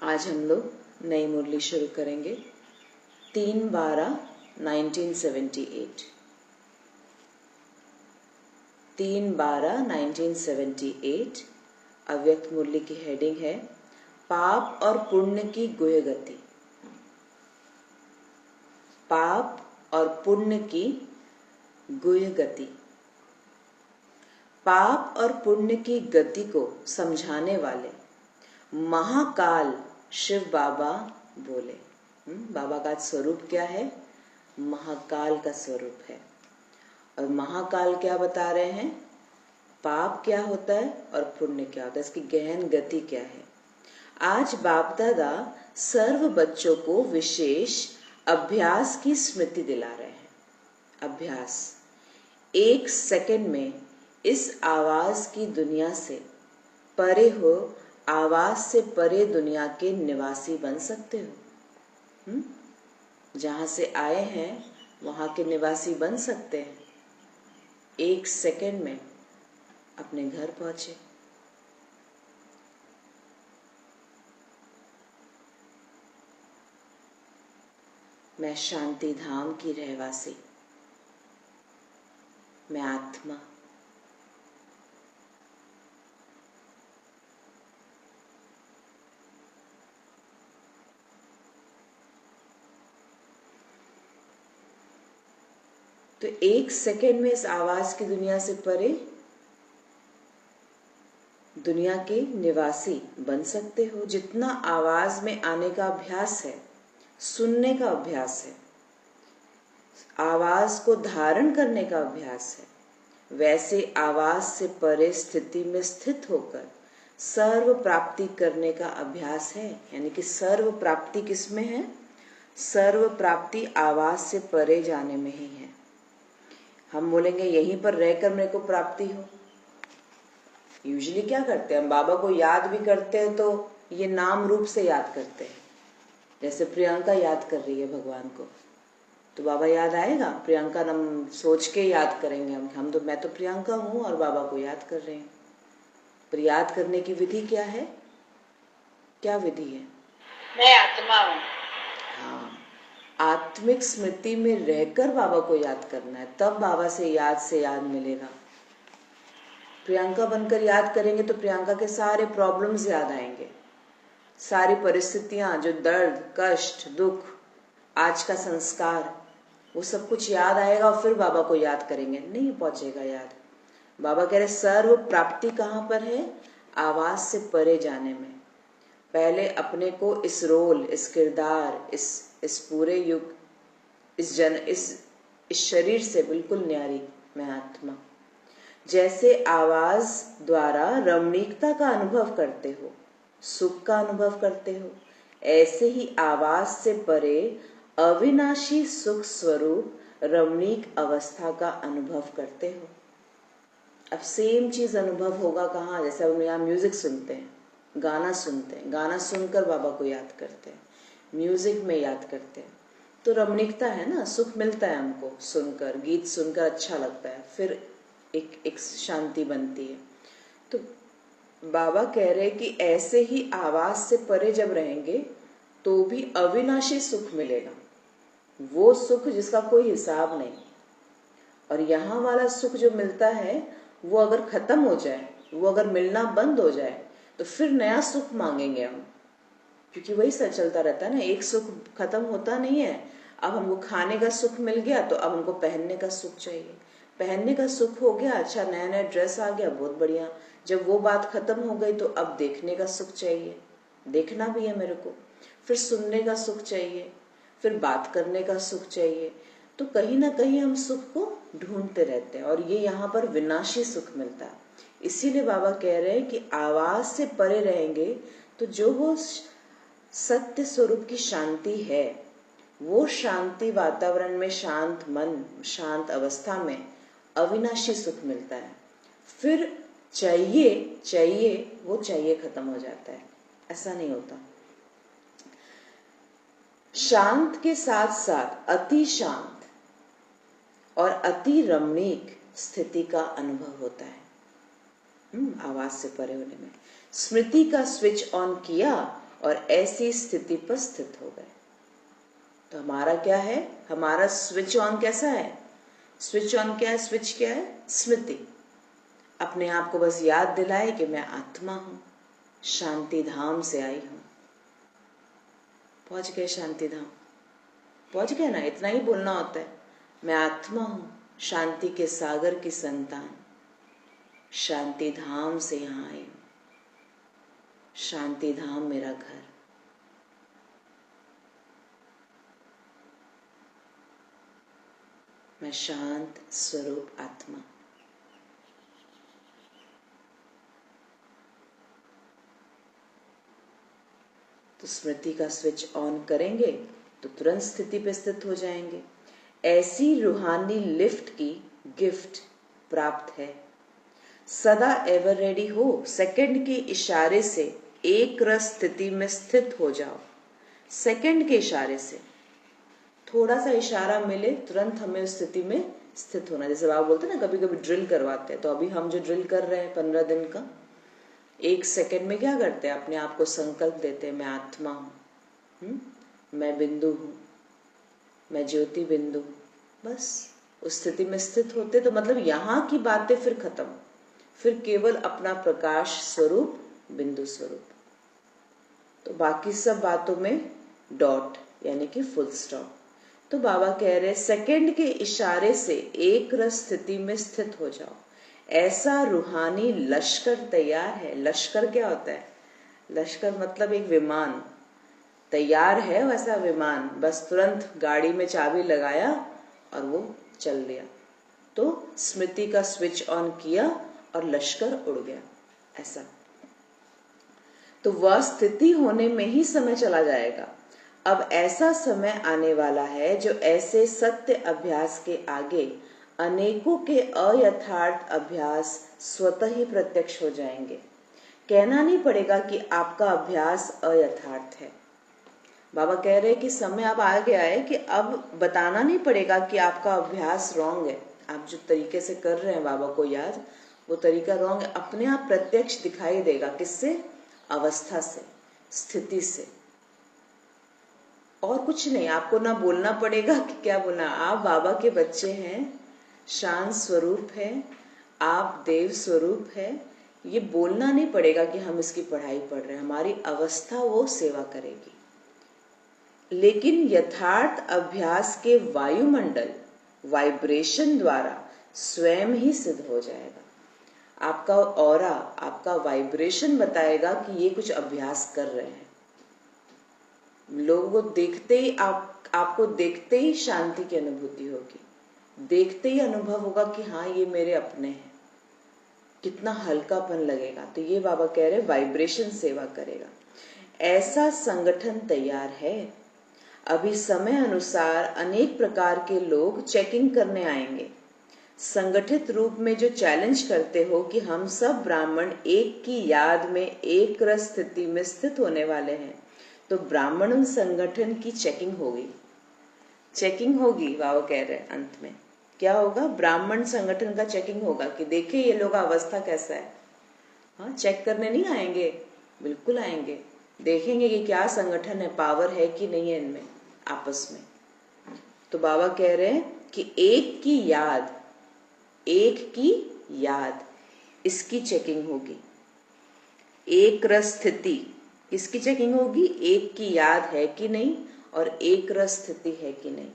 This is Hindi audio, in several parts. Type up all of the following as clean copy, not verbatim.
आज हम लोग नई मुरली शुरू करेंगे। 3/12/1978। 3/12/1978 अव्यक्त मुरली की हेडिंग है पाप और पुण्य की गुह्य गति। पाप और पुण्य की गुह्य गति। पाप और पुण्य की गति को समझाने वाले महाकाल शिव बाबा बोले। बाबा का स्वरूप क्या है? महाकाल का स्वरूप है। और महाकाल क्या बता रहे हैं? पाप क्या होता है और पुण्य क्या होता है, इसकी गहन गति क्या है। आज बाप दादा सर्व बच्चों को विशेष अभ्यास की स्मृति दिला रहे हैं। अभ्यास 1 सेकंड में इस आवाज की दुनिया से परे हो, आवाज से परे दुनिया के निवासी बन सकते हो। जहां से आए हैं वहां के निवासी बन सकते हैं। 1 सेकंड में अपने घर पहुंचे। मैं शांति धाम की रहवासी, मैं आत्मा। तो 1 सेकंड में इस आवाज की दुनिया से परे दुनिया के निवासी बन सकते हो। जितना आवाज में आने का अभ्यास है, सुनने का अभ्यास है, आवाज को धारण करने का अभ्यास है, वैसे आवाज से परे स्थिति में स्थित होकर सर्व प्राप्ति करने का अभ्यास है। यानी कि सर्व प्राप्ति किसमें है? सर्व प्राप्ति आवाज से परे जाने में ही है। हम बोलेंगे यहीं पर रहकर मेरे को प्राप्ति हो। यूजुअली क्या करते हैं हम? बाबा को याद भी करते हैं तो ये नाम रूप से याद करते हैं। जैसे प्रियंका याद कर रही है भगवान को, तो बाबा याद आएगा। प्रियंका नाम सोच के याद करेंगे हम तो मैं तो प्रियंका हूँ और बाबा को याद कर रहे हैं। पर याद करने की विधि क्या है? क्या विधि है? मैं आत्मा हूँ। हाँ, आत्मिक स्मृति में रहकर बाबा को याद करना है, तब बाबा से याद मिलेगा। प्रियंका बनकर याद करेंगे तो प्रियंका के सारे प्रॉब्लम्स याद आएंगे, सारी परिस्थितियां, जो दर्द, कष्ट, दुख, आज का संस्कार, वो सब कुछ याद आएगा और फिर बाबा को याद करेंगे, नहीं पहुंचेगा याद। बाबा कह रहे सर्व प्राप्ति कहाँ पर है? आवाज से परे जाने में। पहले अपने को इस रोल, इस किरदार, इस पूरे युग, इस शरीर से बिल्कुल न्यारी मैं आत्मा। जैसे आवाज द्वारा रमणीकता का अनुभव करते हो, सुख का अनुभव करते हो, ऐसे ही आवाज से परे अविनाशी सुख स्वरूप रमणीक अवस्था का अनुभव करते हो। अब सेम चीज अनुभव होगा कहाँ? जैसे हम यहाँ म्यूजिक सुनते हैं, गाना सुनते हैं, गाना सुनकर बाबा को याद करते हैं, म्यूजिक में याद करते हैं, तो रमणीकता है ना, सुख मिलता है हमको सुनकर, गीत सुनकर अच्छा लगता है, फिर एक शांति बनती है। तो बाबा कह रहे कि ऐसे ही आवाज से परे जब रहेंगे तो भी अविनाशी सुख मिलेगा, वो सुख जिसका कोई हिसाब नहीं। और यहाँ वाला सुख जो मिलता है वो अगर खत्म हो जाए, वो अगर मिलना बंद हो जाए तो फिर नया सुख मांगेंगे हम, क्योंकि वही सच चलता रहता है ना, एक सुख खत्म होता नहीं है। अब हमको खाने का सुख मिल गया तो अब हमको पहनने का सुख चाहिए, पहनने का सुख हो गया, अच्छा नया नया ड्रेस आ गया, बहुत बढ़िया। जब वो बात खत्म हो गई तो अब देखने का सुख चाहिए, देखना भी है मेरे को, फिर सुनने का सुख चाहिए, फिर बात करने का सुख चाहिए। तो कहीं ना कहीं हम सुख को ढूंढते रहते हैं और ये यहाँ पर विनाशी सुख मिलता है। इसीलिए बाबा कह रहे हैं कि आवाज से परे रहेंगे तो जो वो सत्य स्वरूप की शांति है, वो शांति वातावरण में, शांत मन, शांत अवस्था में अविनाशी सुख मिलता है। फिर वो चाहिए खत्म हो जाता है, ऐसा नहीं होता। शांत के साथ साथ अति शांत और अति रमणीक स्थिति का अनुभव होता है आवाज से परे होने में। स्मृति का स्विच ऑन किया और ऐसी स्थिति पर स्थित हो गए। तो हमारा क्या है, हमारा स्विच ऑन कैसा है, स्विच ऑन क्या है, स्विच क्या है, स्मृति। अपने आप को बस याद दिलाए कि मैं आत्मा हूं, शांति धाम से आई हूं। पहुंच गए शांति धाम, पहुंच गए ना, इतना ही बोलना होता है। मैं आत्मा हूं, शांति के सागर की संतान, शांति धाम से यहां आई हूं, शांति धाम मेरा घर। मैं शांत स्वरूप आत्मा। तो स्मृति का स्विच ऑन करेंगे तो तुरंत स्थिति पे स्थित हो जाएंगे। ऐसी रूहानी लिफ्ट की गिफ्ट प्राप्त है। सदा एवर रेडी हो, सेकंड के इशारे से एक रस स्थिति में स्थित हो जाओ। सेकंड के इशारे से, थोड़ा सा इशारा मिले तुरंत हमें उस स्थिति में स्थित होना। जैसे बाबा बोलते हैं ना, कभी कभी ड्रिल करवाते हैं, तो अभी हम जो ड्रिल कर रहे हैं 15 दिन का, 1 सेकंड में क्या करते हैं, अपने आप को संकल्प देते हैं, मैं आत्मा हूं, मैं बिंदु हूं, मैं ज्योति बिंदु हूं। बस उस स्थिति में स्थित होते, तो मतलब यहाँ की बातें फिर खत्म, फिर केवल अपना प्रकाश स्वरूप, बिंदु स्वरूप। तो बाकी सब बातों में डॉट यानी कि फुल स्टॉप। तो बाबा कह रहे सेकंड के इशारे से एक रस स्थिति में स्थित हो जाओ। ऐसा रूहानी लश्कर तैयार है। लश्कर क्या होता है, लश्कर मतलब एक विमान तैयार है, वैसा विमान बस तुरंत गाड़ी में चाबी लगाया और वो चल दिया। तो स्मृति का स्विच ऑन किया और लश्कर उड़ गया। ऐसा तो वह स्थिति होने में ही समय चला जाएगा। अब ऐसा समय आने वाला है जो ऐसे सत्य अभ्यास के आगे अनेकों के अयथार्थ अभ्यास स्वतः ही प्रत्यक्ष हो जाएंगे। कहना नहीं पड़ेगा कि आपका अभ्यास अयथार्थ है। बाबा कह रहे हैं कि समय अब आ गया है कि अब बताना नहीं पड़ेगा कि आपका अभ्यास रॉन्ग है। आप जो तरीके से कर रहे हैं बाबा को याद, वो तरीका रॉन्ग है। अपने आप प्रत्यक्ष दिखाई देगा। किससे, अवस्था से, स्थिति से, और कुछ नहीं। आपको ना बोलना पड़ेगा कि क्या बोलना, आप बाबा के बच्चे हैं, शांत स्वरूप है, आप देव स्वरूप है। ये बोलना नहीं पड़ेगा कि हम इसकी पढ़ाई पढ़ रहे हैं, हमारी अवस्था वो सेवा करेगी। लेकिन यथार्थ अभ्यास के वायुमंडल, वाइब्रेशन द्वारा स्वयं ही सिद्ध हो जाएगा। आपका ऑरा, आपका वाइब्रेशन बताएगा कि ये कुछ अभ्यास कर रहे हैं। लोगों को देखते ही आपको देखते ही शांति की अनुभूति होगी, देखते ही अनुभव होगा कि हाँ ये मेरे अपने हैं। कितना हल्कापन लगेगा। तो ये बाबा कह रहे वाइब्रेशन सेवा करेगा। ऐसा संगठन तैयार है। अभी समय अनुसार अनेक प्रकार के लोग चेकिंग करने आएंगे। संगठित रूप में जो चैलेंज करते हो कि हम सब ब्राह्मण एक की याद में एक रस स्थिति में स्थित होने वाले हैं, तो ब्राह्मण संगठन की चेकिंग होगी। चेकिंग होगी, बाबा कह रहे हैं अंत में क्या होगा, ब्राह्मण संगठन का चेकिंग होगा कि देखे ये लोग अवस्था कैसा है। हाँ, चेक करने नहीं आएंगे, बिल्कुल आएंगे, देखेंगे कि क्या संगठन है, पावर है कि नहीं है इनमें आपस में। तो बाबा कह रहे हैं कि एक की याद, एक की याद, इसकी चेकिंग होगी। एक रस स्थिति, इसकी चेकिंग होगी, एक की याद है कि नहीं और एक रस स्थिति है कि नहीं।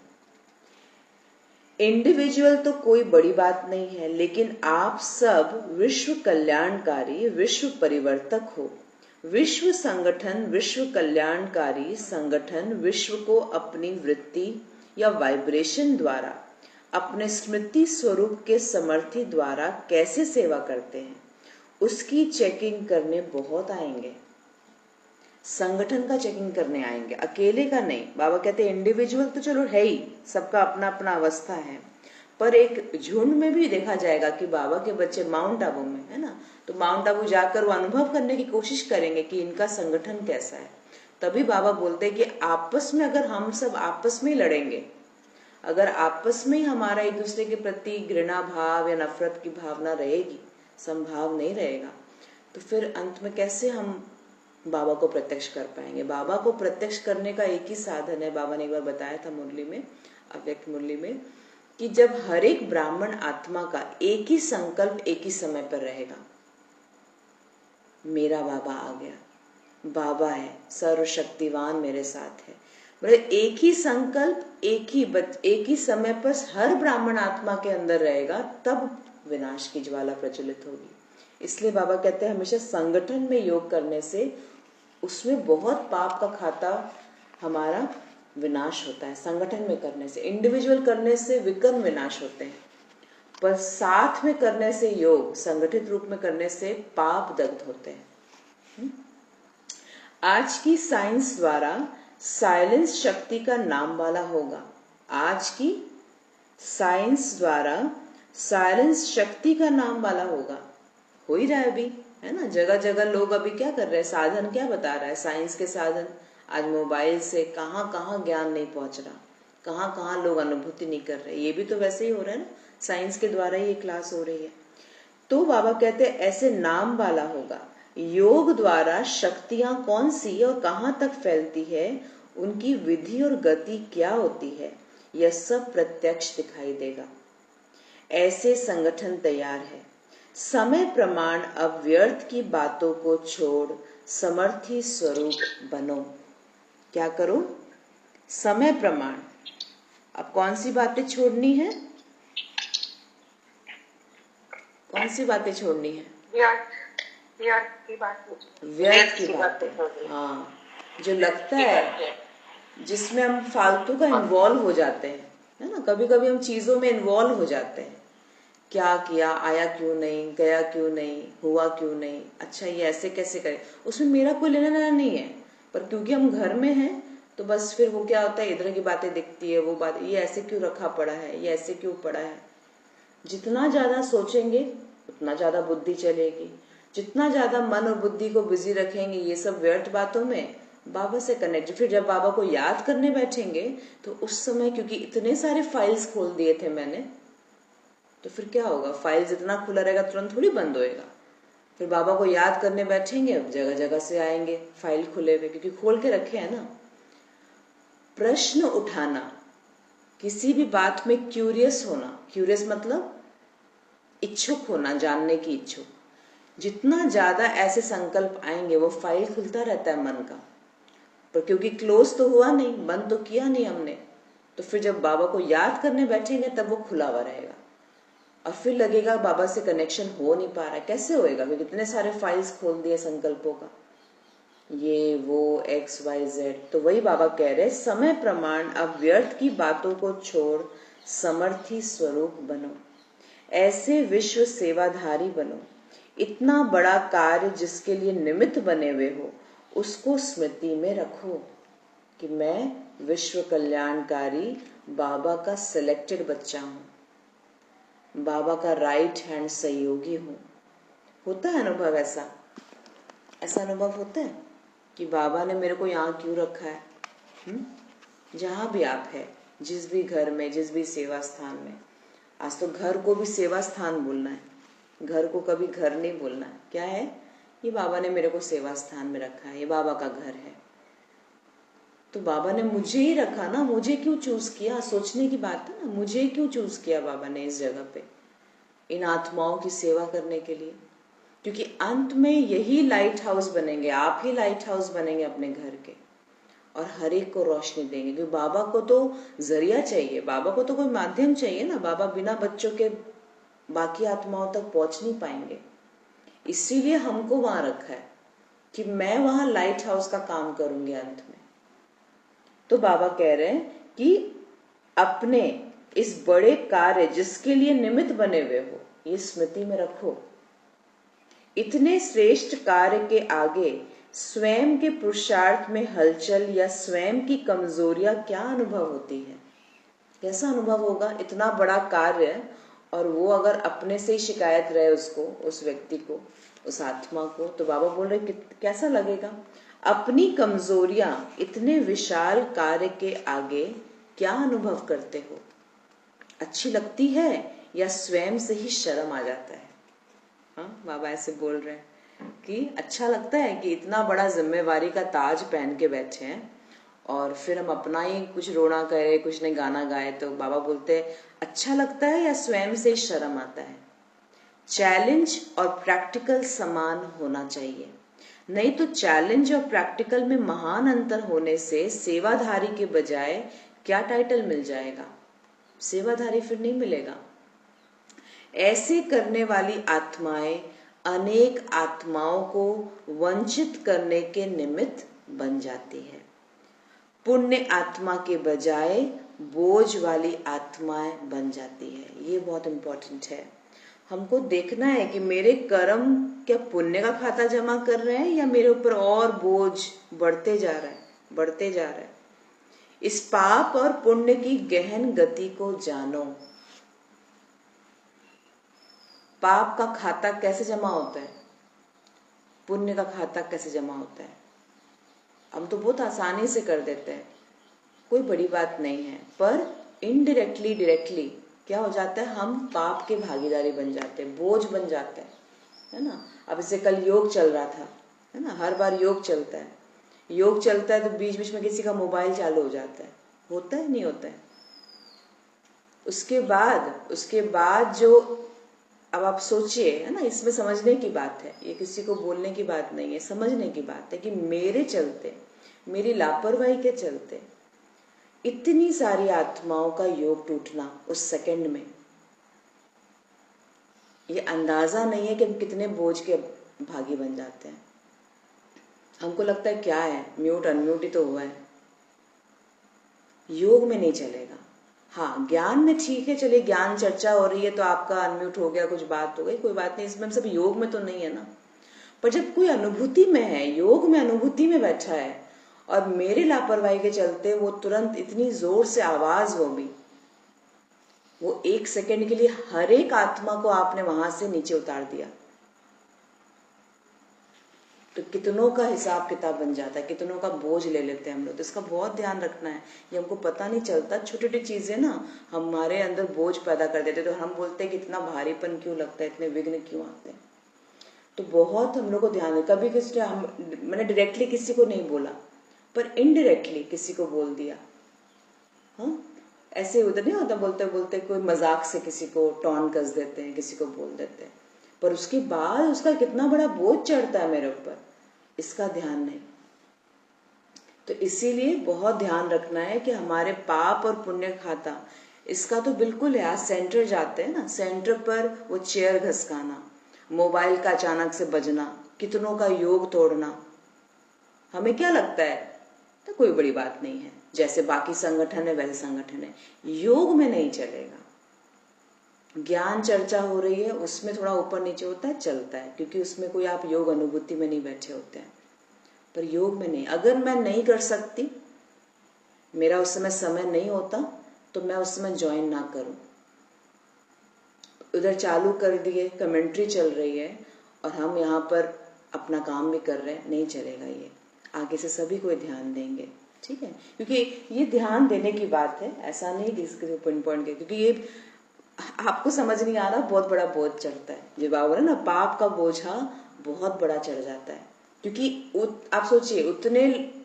इंडिविजुअल तो कोई बड़ी बात नहीं है, लेकिन आप सब विश्व कल्याणकारी, विश्व परिवर्तक हो। विश्व संगठन, विश्व कल्याणकारी संगठन विश्व को अपनी वृत्ति या वाइब्रेशन द्वारा, अपने स्मृति स्वरूप के समर्थी द्वारा कैसे सेवा करते हैं, उसकी चेकिंग करने बहुत आएंगे। संगठन का चेकिंग करने आएंगे, अकेले का नहीं। बाबा कहते हैं इंडिविजुअल तो चलो है ही, सबका अपना अपना अवस्था है, पर एक झुंड में भी देखा जाएगा कि बाबा के बच्चे माउंट आबू में है ना, तो माउंट आबू जाकर वो अनुभव करने की कोशिश करेंगे कि इनका संगठन कैसा है। तभी बाबा बोलते हैं कि आपस में, अगर हम सब आपस में लड़ेंगे, अगर आपस में ही हमारा एक दूसरे के प्रति घृणा भाव या नफरत की भावना रहेगी, संभाव नहीं रहेगा, तो फिर अंत में कैसे हम बाबा को प्रत्यक्ष कर पाएंगे। बाबा को प्रत्यक्ष करने का एक ही साधन है, बाबा ने एक बार बताया था मुरली में, अव्यक्त मुरली में, कि जब हर एक ब्राह्मण आत्मा का एक ही संकल्प एक ही समय पर रहेगा, मेरा बाबा आ गया, बाबा है, सर्वशक्तिवान मेरे साथ है, मतलब एक ही संकल्प एक ही समय पर हर ब्राह्मण आत्मा के अंदर रहेगा, तब विनाश की ज्वाला प्रज्वलित होगी। इसलिए बाबा कहते हैं हमेशा संगठन में योग करने से उसमें बहुत पाप का खाता हमारा विनाश होता है। संगठन में करने से, इंडिविजुअल करने से विकर्म विनाश होते हैं, पर साथ में करने से, योग संगठित रूप में करने से पाप दग्ध होते हैं। आज की साइंस द्वारा साइलेंस शक्ति का नाम वाला होगा। आज की साइंस द्वारा साइलेंस शक्ति का नाम वाला होगा। हो ही रहा है अभी, है ना, जगह जगह लोग अभी क्या कर रहे हैं, साधन क्या बता रहा है, साइंस के साधन। आज मोबाइल से कहाँ कहाँ ज्ञान नहीं पहुंच रहा, कहाँ कहाँ लोग अनुभूति नहीं कर रहे। ये भी तो वैसे ही हो रहा है ना, साइंस के द्वारा ही ये क्लास हो रही है। तो बाबा कहते हैं ऐसे नाम वाला होगा। योग द्वारा शक्तियां कौन सी और कहाँ तक फैलती है, उनकी विधि और गति क्या होती है, यह सब प्रत्यक्ष दिखाई देगा। ऐसे संगठन तैयार है। समय प्रमाण अव्यर्थ की बातों को छोड़ समर्थी स्वरूप बनो। क्या करो? समय प्रमाण। अब कौन सी बातें छोड़नी है, कौन सी बातें छोड़नी है? व्यर्थ की बातें। हाँ, जो लगता है जिसमें हम फालतू का इन्वॉल्व हो जाते हैं, है ना, कभी कभी हम चीजों में इन्वॉल्व हो जाते हैं। क्या किया, आया क्यों नहीं, गया क्यों नहीं, हुआ क्यों नहीं, अच्छा ये ऐसे कैसे करें, उसमें मेरा कोई लेना देना नहीं है, पर क्योंकि हम घर में हैं तो बस फिर वो क्या होता है, इधर की बातें दिखती है, वो बात, ये ऐसे क्यों रखा पड़ा है, ये ऐसे क्यों पड़ा है। जितना ज्यादा सोचेंगे उतना ज्यादा बुद्धि चलेगी, जितना ज्यादा मन और बुद्धि को बिजी रखेंगे ये सब व्यर्थ बातों में, बाबा से कनेक्ट। फिर जब बाबा को याद करने बैठेंगे तो उस समय, क्योंकि इतने सारे फाइल्स खोल दिए थे मैंने, तो फिर क्या होगा, फाइल जितना खुला रहेगा तुरंत थोड़ी बंद होएगा। फिर बाबा को याद करने बैठेंगे, अब जगह जगह से आएंगे फाइल खुले हुए, क्योंकि खोल के रखे हैं ना। प्रश्न उठाना, किसी भी बात में क्यूरियस होना, क्यूरियस मतलब इच्छुक होना, जानने की इच्छुक। जितना ज्यादा ऐसे संकल्प आएंगे वो फाइल खुलता रहता है मन का, पर क्योंकि क्लोज तो हुआ नहीं, बंद तो किया नहीं हमने, तो फिर जब बाबा को याद करने बैठेंगे तब वो खुला हुआ रहेगा। और फिर लगेगा बाबा से कनेक्शन हो नहीं पा रहा है। कैसे होएगा, क्योंकि इतने सारे फाइल्स खोल दिए संकल्पों का, ये वो XYZ। तो वही बाबा कह रहे, समय प्रमाण अव्यर्थ की बातों को छोड़ समर्थी स्वरूप बनो। ऐसे विश्व सेवाधारी बनो। इतना बड़ा कार्य जिसके लिए निमित्त बने हुए हो उसको स्मृति में रखो कि मैं विश्व कल्याणकारी बाबा का सिलेक्टेड बच्चा हूं, बाबा का राइट हैंड सहयोगी हूं। होता है अनुभव, ऐसा अनुभव होता है कि बाबा ने मेरे को यहाँ क्यों रखा है। जहां भी आप है, जिस भी घर में, जिस भी सेवा स्थान में, आज तो घर को भी सेवा स्थान बोलना है, घर को कभी घर नहीं बोलना है। क्या है, ये बाबा ने मेरे को सेवा स्थान में रखा है, ये बाबा का घर है। तो बाबा ने मुझे ही रखा ना, मुझे क्यों चूज किया, सोचने की बात है ना, मुझे क्यों चूज किया बाबा ने इस जगह पे, इन आत्माओं की सेवा करने के लिए। क्योंकि अंत में यही लाइट हाउस बनेंगे, आप ही लाइट हाउस बनेंगे अपने घर के, और हर एक को रोशनी देंगे। क्योंकि बाबा को तो जरिया चाहिए, बाबा को तो कोई माध्यम चाहिए ना। बाबा बिना बच्चों के बाकी आत्माओं तक पहुंच नहीं पाएंगे, इसीलिए हमको वहां रखा है कि मैं वहां लाइट हाउस का काम करूंगी अंत में। तो बाबा कह रहे हैं कि अपने इस बड़े कार्य जिसके लिए निमित्त बने हुए हो, ये स्मृति में रखो। इतने श्रेष्ठ कार्य के आगे स्वयं के पुरुषार्थ में हलचल या स्वयं की कमजोरियां क्या अनुभव होती है। कैसा अनुभव होगा, इतना बड़ा कार्य, और वो अगर अपने से ही शिकायत रहे उसको, उस व्यक्ति को, उस आत्मा को, तो बाबा बोल रहे कैसा लगेगा। अपनी कमजोरियां इतने विशाल कार्य के आगे क्या अनुभव करते हो, अच्छी लगती है या स्वयं से ही शर्म आ जाता है। हाँ, बाबा ऐसे बोल रहे हैं कि अच्छा लगता है कि इतना बड़ा जिम्मेवारी का ताज पहन के बैठे हैं और फिर हम अपना ही कुछ रोना करे, कुछ ने गाना गाए तो बाबा बोलते हैं अच्छा लगता है या स्वयं से शर्म आता है। चैलेंज और प्रैक्टिकल समान होना चाहिए, नहीं तो चैलेंज और प्रैक्टिकल में महान अंतर होने से सेवाधारी के बजाय क्या टाइटल मिल जाएगा, सेवाधारी फिर नहीं मिलेगा। ऐसे करने वाली आत्माएं अनेक आत्माओं को वंचित करने के निमित्त बन जाती है। पुण्य आत्मा के बजाय बोझ वाली आत्माएं बन जाती है। ये बहुत इंपॉर्टेंट है। हमको देखना है कि मेरे कर्म क्या पुण्य का खाता जमा कर रहे हैं या मेरे ऊपर और बोझ बढ़ते जा रहा है, बढ़ते जा रहा है। इस पाप और पुण्य की गहन गति को जानो। पाप का खाता कैसे जमा होता है, पुण्य का खाता कैसे जमा होता है। हम तो बहुत आसानी से कर देते हैं, कोई बड़ी बात नहीं है, पर इनडायरेक्टली डायरेक्टली क्या हो जाता है, हम पाप के भागीदारी बन जाते हैं, बोझ बन जाते हैं, है ना। अब जैसे कल योग चल रहा था, है ना, हर बार योग चलता है, योग चलता है तो बीच बीच में किसी का मोबाइल चालू हो जाता है, होता है नहीं होता है। उसके बाद जो, अब आप सोचिए, है ना, इसमें समझने की बात है, ये किसी को बोलने की बात नहीं है, समझने की बात है कि मेरे चलते, मेरी लापरवाही के चलते इतनी सारी आत्माओं का योग टूटना उस सेकंड में, ये अंदाजा नहीं है कि हम कितने बोझ के भागी बन जाते हैं। हमको लगता है क्या है, म्यूट अनम्यूट ही तो हुआ है। योग में नहीं चलेगा। हाँ, ज्ञान में ठीक है, चलिए ज्ञान चर्चा हो रही है तो आपका अनम्यूट हो गया, कुछ बात हो गई, कोई बात नहीं, इसमें हम सब योग में तो नहीं है ना। पर जब कोई अनुभूति में है, योग में अनुभूति में बैठा है और मेरी लापरवाही के चलते वो तुरंत इतनी जोर से आवाज होगी, वो एक सेकंड के लिए हर एक आत्मा को आपने वहां से नीचे उतार दिया, तो कितनों का हिसाब किताब बन जाता है, कितनों का बोझ ले लेते हैं हम लोग। तो इसका बहुत ध्यान रखना है, ये हमको पता नहीं चलता, छोटी छोटी चीजें ना हमारे अंदर बोझ पैदा कर देते, तो हम बोलते हैं कि इतना भारीपन क्यों लगता है, इतने विघ्न क्यों आते हैं। तो बहुत हम लोग को ध्यान है। कभी किसी मैंने डायरेक्टली किसी को नहीं बोला, पर इनडायरेक्टली किसी को बोल दिया। हाँ, ऐसे उधर नहीं होता, बोलते बोलते कोई मजाक से किसी को टॉन कस देते हैं, किसी को बोल देते हैं, पर उसके बाद उसका कितना बड़ा बोझ चढ़ता है मेरे ऊपर, इसका ध्यान नहीं। तो इसीलिए बहुत ध्यान रखना है कि हमारे पाप और पुण्य खाता, इसका तो बिल्कुल है। आज सेंटर जाते हैं ना, सेंटर पर वो चेयर घसकाना, मोबाइल का अचानक से बजना, कितनों का योग तोड़ना, हमें क्या लगता है तो कोई बड़ी बात नहीं है, जैसे बाकी संगठन है वैसे संगठन है। योग में नहीं चलेगा। ज्ञान चर्चा हो रही है, उसमें थोड़ा ऊपर नीचे होता है, चलता है, क्योंकि उसमें कोई आप योग अनुभूति में नहीं बैठे होते हैं। पर योग में नहीं, अगर मैं नहीं कर सकती, मेरा उस समय नहीं होता, तो मैं उस समय ज्वाइन ना करूं। उधर चालू कर दिए, कमेंट्री चल रही है और हम यहाँ पर अपना काम भी कर रहे हैं, नहीं चलेगा। ये आगे से सभी को ध्यान देंगे, ठीक है, क्योंकि ये ध्यान देने की बात है, ऐसा नहीं कि इसके पिन पॉइंट के, क्योंकि ये आपको समझ नहीं आ रहा, बहुत बड़ा बोझ चढ़ता है। जो बाबा बोला ना, पाप का बोझा बहुत बड़ा चढ़ जाता है, क्योंकि आप सोचिए उतने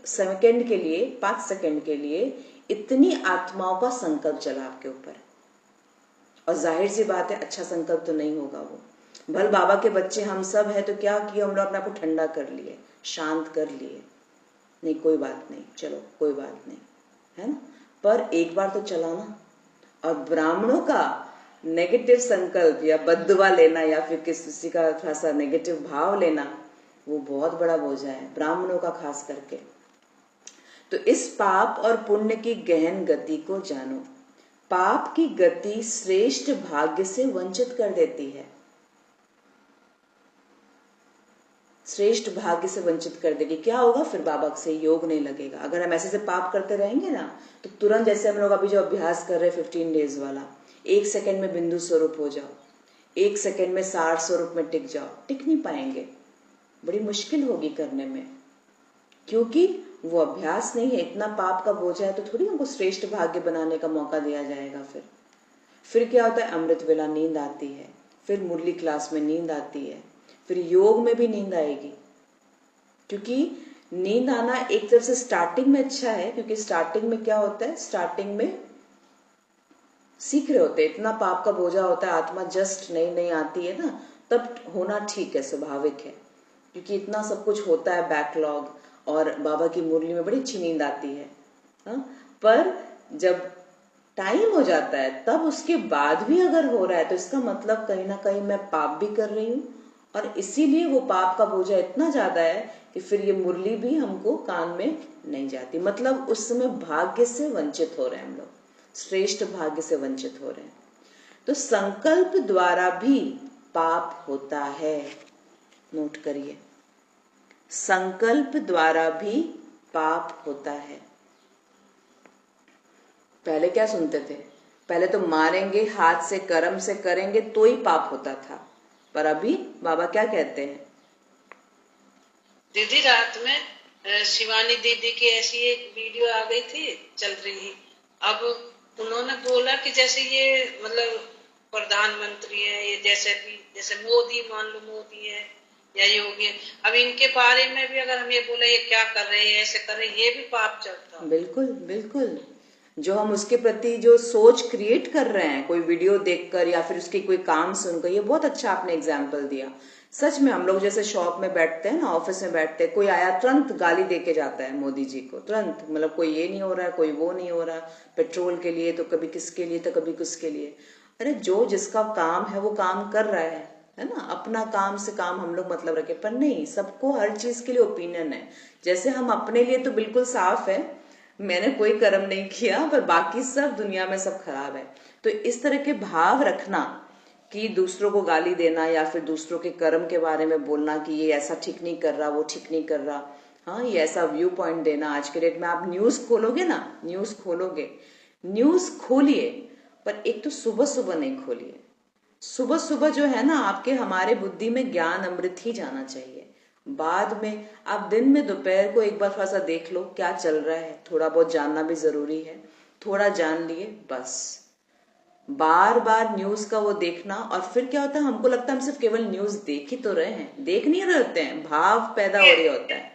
सेकंड के लिए, 5 सेकंड के लिए इतनी आत्माओं का संकल्प चला आपके ऊपर, और जाहिर सी बात है अच्छा संकल्प तो नहीं होगा वो। भल बाबा के बच्चे हम सब है, तो क्या किया, हम लोग अपने आप को ठंडा कर लिए, शांत कर लिए, नहीं कोई बात नहीं, चलो कोई बात नहीं, है ना। पर एक बार तो चला ना। और ब्राह्मणों का नेगेटिव संकल्प या बद्दुआ लेना या फिर किसी का थोड़ा सा नेगेटिव भाव लेना, वो बहुत बड़ा बोझा है, ब्राह्मणों का खास करके। तो इस पाप और पुण्य की गहन गति को जानो। पाप की गति श्रेष्ठ भाग्य से वंचित कर देती है, श्रेष्ठ भाग्य से वंचित कर देगी। क्या होगा फिर, बाबा से योग नहीं लगेगा। अगर हम ऐसे से पाप करते रहेंगे ना, तो तुरंत, जैसे हम लोग अभी जो अभ्यास कर रहे हैं 15 डेज वाला, 1 सेकंड में बिंदु स्वरूप हो जाओ, 1 सेकंड में सार स्वरूप में टिक जाओ, टिक नहीं पाएंगे, बड़ी मुश्किल होगी करने में, क्योंकि वो अभ्यास नहीं है। इतना पाप का बोझा है, तो थोड़ी हमको श्रेष्ठ भाग्य बनाने का मौका दिया जाएगा। फिर क्या होता है, अमृत वेला नींद आती है, फिर मुरली क्लास में नींद आती है, फिर योग में भी नींद आएगी, क्योंकि नींद आना एक तरफ से स्टार्टिंग में अच्छा है, क्योंकि स्टार्टिंग में क्या होता है, स्टार्टिंग में सीख रहे होते हैं, इतना पाप का बोझा होता है, आत्मा जस्ट नई नई आती है ना, तब होना ठीक है, स्वाभाविक है, क्योंकि इतना सब कुछ होता है बैकलॉग, और बाबा की मुरली में बड़ी अच्छी नींद आती है। हाँ? पर जब टाइम हो जाता है तब उसके बाद भी अगर हो रहा है तो इसका मतलब कहीं ना कहीं मैं पाप भी कर रही हूँ, और इसीलिए वो पाप का बोझा इतना ज्यादा है कि फिर ये मुरली भी हमको कान में नहीं जाती। मतलब उस समय भाग्य से वंचित हो रहे हैं हम लोग, श्रेष्ठ भाग्य से वंचित हो रहे हैं। तो संकल्प द्वारा भी पाप होता है, नोट करिए, संकल्प द्वारा भी पाप होता है। पहले क्या सुनते थे, पहले तो मारेंगे, हाथ से कर्म से करेंगे तो ही पाप होता था, पर अभी बाबा क्या कहते हैं? दीदी रात में शिवानी दीदी की ऐसी एक वीडियो आ गई थी, चल रही, अब उन्होंने बोला कि जैसे ये मतलब प्रधानमंत्री है, ये जैसे मोदी, मान लो मोदी है या योगी है, अब इनके बारे में भी अगर हम ये बोले ये क्या कर रहे हैं, ऐसे कर रहे हैं, ये भी पाप चलता। बिल्कुल बिल्कुल, जो हम उसके प्रति जो सोच क्रिएट कर रहे हैं, कोई वीडियो देखकर या फिर उसकी कोई काम सुनकर, ये बहुत अच्छा आपने एग्जाम्पल दिया। सच में हम लोग जैसे शॉप में बैठते हैं ना, ऑफिस में बैठते हैं, कोई आया तुरंत गाली दे के जाता है मोदी जी को, तुरंत, मतलब कोई ये नहीं हो रहा है, कोई वो नहीं हो रहा, पेट्रोल के लिए तो कभी किसके लिए तो कभी किसके लिए। अरे जो जिसका काम है वो काम कर रहा है ना, अपना काम से काम हम लोग मतलब रखे, पर नहीं, सबको हर चीज के लिए ओपिनियन है। जैसे हम अपने लिए तो बिल्कुल साफ है, मैंने कोई कर्म नहीं किया, पर बाकी सब दुनिया में सब खराब है। तो इस तरह के भाव रखना कि दूसरों को गाली देना या फिर दूसरों के कर्म के बारे में बोलना कि ये ऐसा ठीक नहीं कर रहा, वो ठीक नहीं कर रहा, हाँ, ये ऐसा व्यू पॉइंट देना। आज के डेट में आप न्यूज खोलोगे ना, न्यूज खोलोगे, न्यूज खोलिए, पर एक तो सुबह सुबह नहीं खोलिए। सुबह सुबह जो है ना, आपके हमारे बुद्धि में ज्ञान अमृत ही जाना चाहिए। बाद में आप दिन में दोपहर को एक बार थोड़ा सा देख लो क्या चल रहा है, थोड़ा बहुत जानना भी जरूरी है, थोड़ा जान लिए बस। बार बार न्यूज का वो देखना, और फिर क्या होता है, हमको लगता है हम सिर्फ केवल न्यूज देख ही तो रहे हैं, देख नहीं रहे होते हैं, भाव पैदा हो रहे होता है।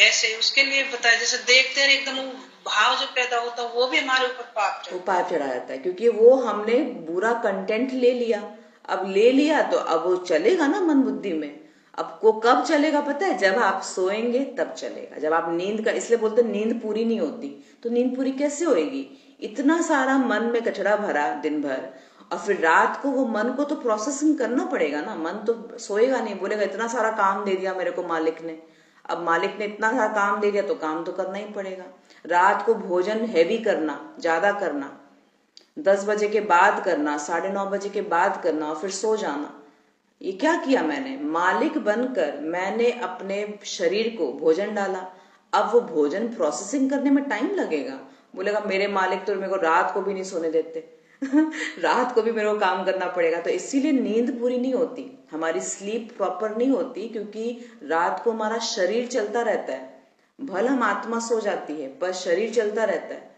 ऐसे उसके लिए बताया, जैसे देखते हैं एकदम भाव जो पैदा होता है वो भी हमारे ऊपर पाप चढ़ता है, वो पाप चढ़ा जाता है, क्योंकि वो हमने बुरा कंटेंट ले लिया। अब ले लिया तो अब वो चलेगा ना मन बुद्धि में। अब वो कब चलेगा पता है, जब आप सोएंगे तब चलेगा, जब आप नींद का, इसलिए बोलते नींद पूरी नहीं होती। तो नींद पूरी कैसे होएगी, इतना सारा मन में कचरा भरा दिन भर, और फिर रात को वो मन को तो प्रोसेसिंग करना पड़ेगा ना। मन तो सोएगा नहीं, बोलेगा इतना सारा काम दे दिया मेरे को मालिक ने, अब मालिक ने इतना सारा काम दे दिया तो काम तो करना ही पड़ेगा। रात को भोजन हैवी करना, ज्यादा करना, 10 बजे के बाद करना, 9:30 बजे के बाद करना, और फिर सो जाना। ये क्या किया मैंने, मालिक बनकर मैंने अपने शरीर को भोजन डाला। अब वो भोजन प्रोसेसिंग करने में टाइम लगेगा। बोलेगा मेरे मालिक तो मेरे को रात को भी नहीं सोने देते रात को भी मेरे को काम करना पड़ेगा। तो इसीलिए नींद पूरी नहीं होती, हमारी स्लीप प्रॉपर नहीं होती, क्योंकि रात को हमारा शरीर चलता रहता है। भले हम आत्मा सो जाती है पर शरीर चलता रहता है,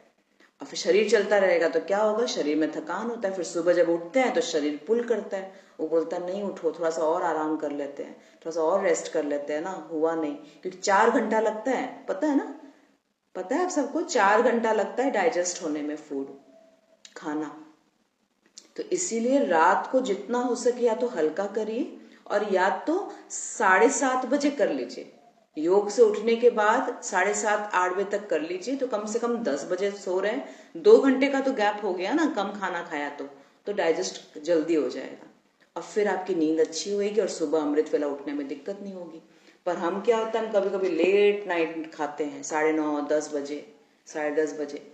और फिर शरीर चलता रहेगा तो क्या होगा, शरीर में थकान होता है। फिर सुबह जब उठते हैं तो शरीर पुल करता है, वो बोलता है नहीं उठो, थोड़ा सा और आराम कर लेते हैं, थोड़ा सा और रेस्ट कर लेते हैं ना, हुआ नहीं, क्योंकि 4 घंटा लगता है, पता है ना, पता है आप सबको 4 घंटा लगता है डाइजेस्ट होने में फूड, खाना। तो इसीलिए रात को जितना हो सके या तो हल्का करिए, और या तो 7:30 बजे कर लीजिए। योग से उठने के बाद 7:30 8 बजे तक कर लीजिए, तो कम से कम 10 बजे सो रहे हैं, 2 घंटे का तो गैप हो गया ना, कम खाना खाया तो डाइजेस्ट जल्दी हो जाएगा, और फिर आपकी नींद अच्छी होगी, और सुबह अमृत वेला उठने में दिक्कत नहीं होगी। पर हम क्या होता है, हम कभी कभी लेट नाइट खाते हैं, 9:30 10 बजे, 10:30 बजे,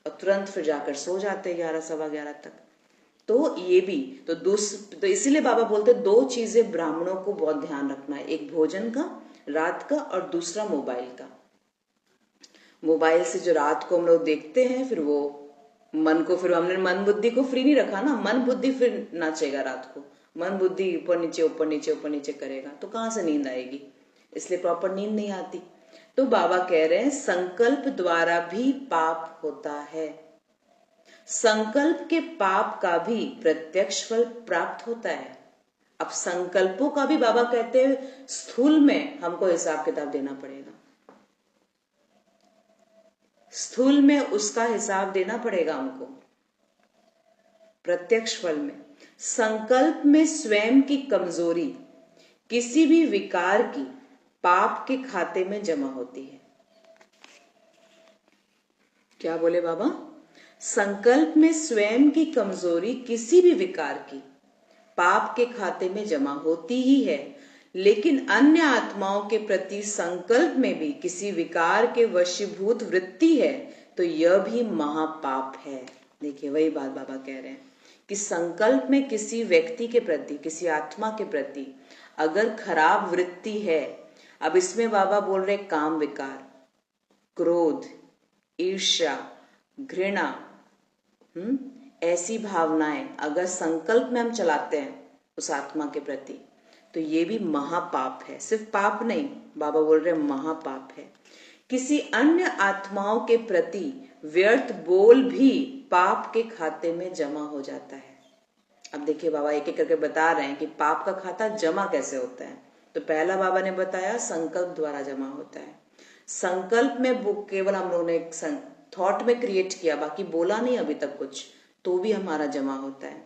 और तुरंत फिर जाकर सो जाते हैं 11 सवा 11 तक। तो ये भी तो इसीलिए बाबा बोलते 2 चीजें ब्राह्मणों को बहुत ध्यान रखना है, एक भोजन का रात का, और दूसरा मोबाइल का। मोबाइल से जो रात को हम लोग देखते हैं, फिर वो मन को, फिर हमने मन बुद्धि को फ्री नहीं रखा ना, मन बुद्धि फिर नाचेगा रात को, मन बुद्धि ऊपर नीचे ऊपर नीचे ऊपर नीचे करेगा, तो कहां से नींद आएगी, इसलिए प्रॉपर नींद नहीं आती। तो बाबा कह रहे हैं संकल्प द्वारा भी पाप होता है, संकल्प के पाप का भी प्रत्यक्ष फल प्राप्त होता है। अब संकल्पों का भी बाबा कहते हैं स्थूल में हमको हिसाब किताब देना पड़ेगा, स्थूल में उसका हिसाब देना पड़ेगा हमको। प्रत्यक्ष फल में संकल्प में स्वयं की कमजोरी किसी भी विकार की पाप के खाते में जमा होती है। क्या बोले बाबा? संकल्प में स्वयं की कमजोरी किसी भी विकार की पाप के खाते में जमा होती ही है, लेकिन अन्य आत्माओं के प्रति संकल्प में भी किसी विकार के वशीभूत वृत्ति है तो यह भी महापाप है। देखिए वही बात बाबा कह रहे हैं कि संकल्प में किसी व्यक्ति के प्रति, किसी आत्मा के प्रति अगर खराब वृत्ति है, अब इसमें बाबा बोल रहे काम विकार, क्रोध, ईर्ष्या, घृणा, ऐसी भावनाएं अगर संकल्प में हम चलाते हैं उस आत्मा के प्रति तो ये भी महापाप है। सिर्फ पाप नहीं, बाबा बोल रहे महापाप है। किसी अन्य आत्माओं के प्रति व्यर्थ बोल भी पाप के खाते में जमा हो जाता है। अब देखिए बाबा एक एक करके बता रहे हैं कि पाप का खाता जमा कैसे होता है। तो पहला बाबा ने बताया संकल्प द्वारा जमा होता है। संकल्प में केवल हम लोगों ने थॉट में क्रिएट किया, बाकी बोला नहीं अभी तक कुछ, तो भी हमारा जमा होता है।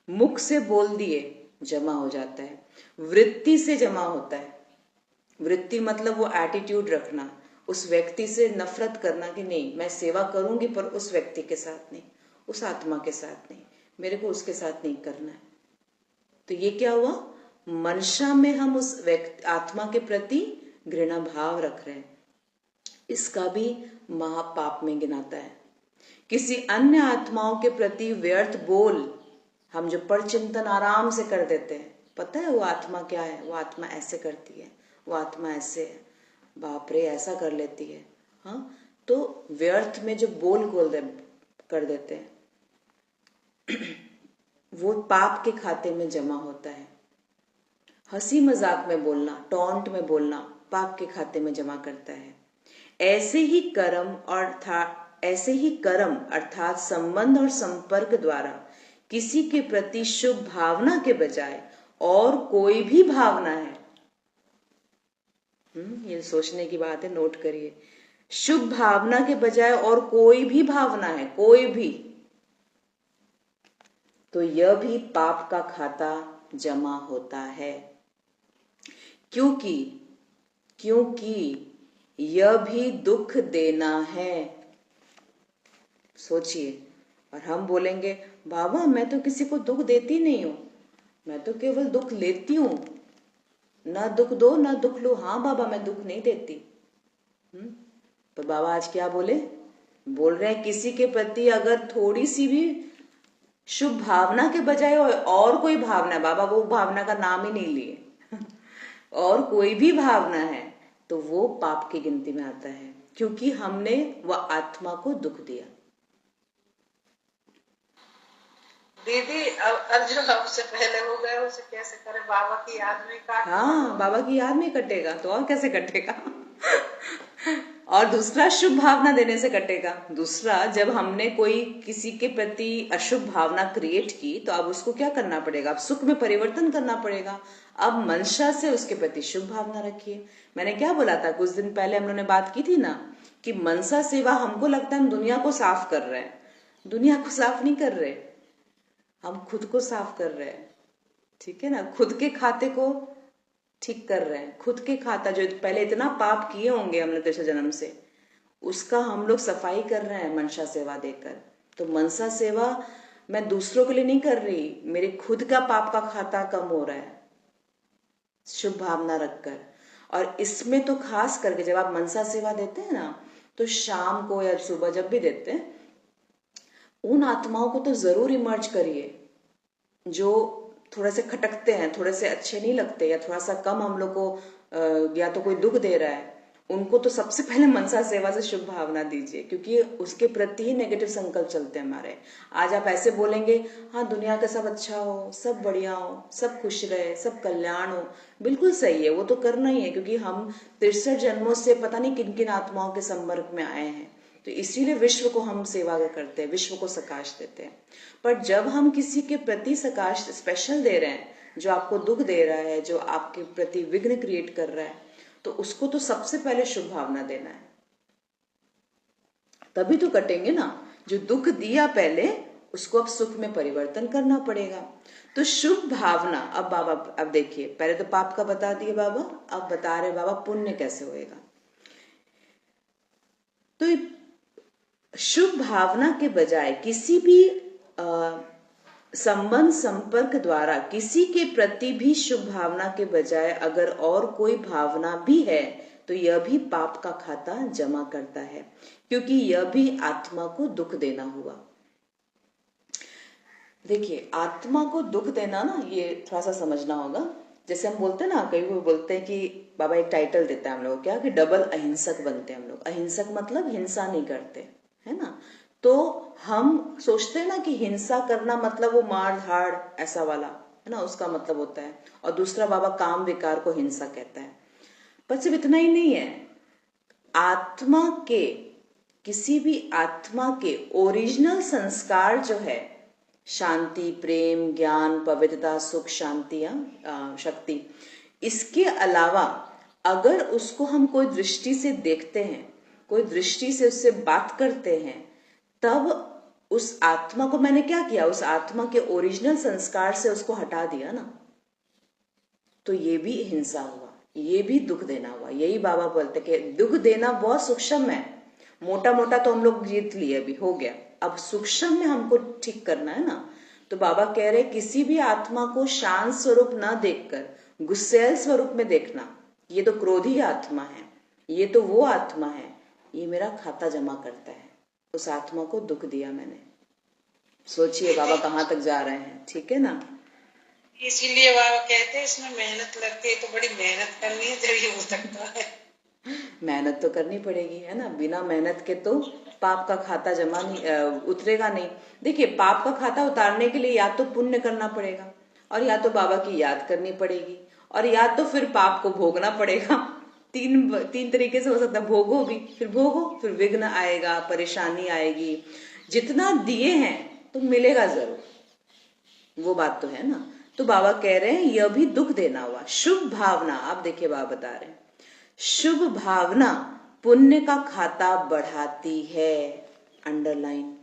मुख से बोल दिए जमा हो जाता है। वृत्ति से जमा होता है। वृत्ति मतलब वो एटीट्यूड रखना, उस व्यक्ति से नफरत करना कि नहीं मैं सेवा करूंगी पर उस व्यक्ति के साथ नहीं, उस आत्मा के साथ नहीं, मेरे को उसके साथ नहीं करना है। तो ये क्या हुआ? मनसा में हम उस व्यक्ति आत्मा के प्रति घृणा भाव रख रहे हैं, इसका भी महापाप में गिनाता है। किसी अन्य आत्माओं के प्रति व्यर्थ बोल हम जो परचिंतन आराम से कर देते हैं, पता है वो आत्मा क्या है, वो आत्मा ऐसे करती है, वो आत्मा ऐसे है, बाप रे ऐसा कर लेती है, हाँ, तो व्यर्थ में जो कर देते हैं वो पाप के खाते में जमा होता है। हंसी मजाक में बोलना, टॉन्ट में बोलना पाप के खाते में जमा करता है। ऐसे ही कर्म अर्थात संबंध और संपर्क द्वारा किसी के प्रति शुभ भावना के बजाय और कोई भी भावना है, ये सोचने की बात है, नोट करिए। शुभ भावना के बजाय और कोई भी भावना है, कोई भी, तो यह भी पाप का खाता जमा होता है। क्योंकि यह भी दुख देना है। सोचिए, और हम बोलेंगे बाबा मैं तो किसी को दुख देती नहीं हूं, मैं तो केवल दुख लेती हूं, ना दुख दो ना दुख लो। हाँ बाबा मैं दुख नहीं देती। तो बाबा आज क्या बोल रहे हैं किसी के प्रति अगर थोड़ी सी भी शुभ भावना के बजाय और कोई भावना है, बाबा वो भावना का नाम ही नहीं लिए और कोई भी भावना है तो वो पाप की गिनती में आता है, क्योंकि हमने वह आत्मा को दुख दिया। दीदी अर्जुन सबसे पहले हो गए, उसे कैसे करे? बाबा की याद में काट। हाँ बाबा की याद में कटेगा, तो और कैसे कटेगा? और दूसरा शुभ भावना देने से कटेगा। दूसरा, जब हमने कोई किसी के प्रति अशुभ भावना क्रिएट की तो अब उसको क्या करना पड़ेगा? अब सुख में परिवर्तन करना पड़ेगा। अब मनसा से उसके प्रति शुभ भावना रखिए। मैंने क्या बोला था कुछ दिन पहले, हम लोगों ने बात की थी ना कि मनसा सेवा, हमको लगता है हम दुनिया को साफ कर रहे हैं। दुनिया को साफ नहीं कर रहे, हम खुद को साफ कर रहे हैं। ठीक है ना, खुद के खाते को ठीक कर रहे हैं। खुद के खाता जो पहले इतना पाप किए होंगे हमने तीसरे जन्म से, उसका हम लोग सफाई कर रहे हैं मनसा सेवा देकर। तो मनसा सेवा मैं दूसरों के लिए नहीं कर रही, मेरे खुद का पाप का खाता कम हो रहा है शुभ भावना रखकर। और इसमें तो खास करके जब आप मनसा सेवा देते हैं ना, तो शाम को या सुबह जब भी देते हैं, उन आत्माओं को तो जरूर इमर्ज करिए जो थोड़े से खटकते हैं, थोड़े से अच्छे नहीं लगते, या थोड़ा सा कम हम लोग को या तो कोई दुख दे रहा है, उनको तो सबसे पहले मनसा सेवा से शुभ भावना दीजिए, क्योंकि उसके प्रति ही नेगेटिव संकल्प चलते हैं हमारे। आज आप ऐसे बोलेंगे, हाँ दुनिया का सब अच्छा हो, सब बढ़िया हो, सब खुश रहे, सब कल्याण हो, बिल्कुल सही है, वो तो करना ही है, क्योंकि हम 63 जन्मों से पता नहीं किन किन आत्माओं के संपर्क में आए हैं, तो इसीलिए विश्व को हम सेवा करते हैं, विश्व को सकाश देते हैं। पर जब हम किसी के प्रति सकाश स्पेशल दे रहे हैं, जो आपको दुख दे रहा है, जो आपके प्रति विघ्न क्रिएट कर रहा है, तो उसको तो सबसे पहले शुभ भावना देना है, तभी तो कटेंगे ना। जो दुख दिया पहले, उसको अब सुख में परिवर्तन करना पड़ेगा। तो शुभ भावना, अब बाबा, अब देखिए, पहले तो पाप का बता दिए बाबा, अब बता रहे बाबा पुण्य कैसे होएगा। तो शुभ भावना के बजाय किसी भी संबंध संपर्क द्वारा किसी के प्रति भी शुभ भावना के बजाय अगर और कोई भावना भी है, तो यह भी पाप का खाता जमा करता है, क्योंकि यह भी आत्मा को दुख देना हुआ। देखिए, आत्मा को दुख देना ना, ये थोड़ा सा समझना होगा। जैसे हम बोलते हैं ना, कई वो बोलते हैं कि बाबा एक टाइटल देता है हम लोग, क्या कि डबल अहिंसक बनते हैं हम लोग। अहिंसक मतलब हिंसा नहीं करते, है ना। तो हम सोचते हैं ना कि हिंसा करना मतलब वो मार धाड़ ऐसा वाला, है ना, उसका मतलब होता है। और दूसरा बाबा काम विकार को हिंसा कहता है। पर सिर्फ इतना ही नहीं है, आत्मा के, किसी भी आत्मा के ओरिजिनल संस्कार जो है, शांति, प्रेम, ज्ञान, पवित्रता, सुख, शांति या शक्ति, इसके अलावा अगर उसको हम कोई दृष्टि से देखते हैं, कोई दृष्टि से उससे बात करते हैं, तब उस आत्मा को, मैंने क्या किया, उस आत्मा के ओरिजिनल संस्कार से उसको हटा दिया ना, तो ये भी हिंसा हुआ, ये भी दुख देना हुआ। यही बाबा बोलते कि दुख देना बहुत सूक्ष्म है। मोटा मोटा तो हम लोग जीत लिए, अभी हो गया, अब सूक्ष्म में हमको ठीक करना है ना। तो बाबा कह रहे किसी भी आत्मा को शांत स्वरूप ना देखकर गुस्सेल स्वरूप में देखना, ये तो क्रोधी आत्मा है, ये तो वो आत्मा है, ये मेरा खाता जमा करता है। उस आत्मा को दुख दिया मैंने। सोचिए बाबा कहाँ तक जा रहे हैं, ठीक है ना। इसीलिए बाबा कहते हैं इसमें मेहनत लगती है, तो बड़ी मेहनत करनी है जब ये हो सकता है। मेहनत तो करनी पड़ेगी, है ना। बिना मेहनत के तो पाप का खाता जमा नहीं, उतरेगा नहीं। देखिए, पाप का खाता उतारने के लिए या तो पुण्य करना पड़ेगा, और या तो बाबा की याद करनी पड़ेगी, और या तो फिर पाप को भोगना पड़ेगा। तीन तरीके से हो सकता है। भोगो भी, फिर भोगो, फिर विघ्न आएगा, परेशानी आएगी। जितना दिए हैं तो मिलेगा जरूर, वो बात तो है ना। तो बाबा कह रहे हैं यह भी दुख देना हुआ। शुभ भावना, आप देखिए बाबा बता रहे हैं, शुभ भावना पुण्य का खाता बढ़ाती है। अंडरलाइन,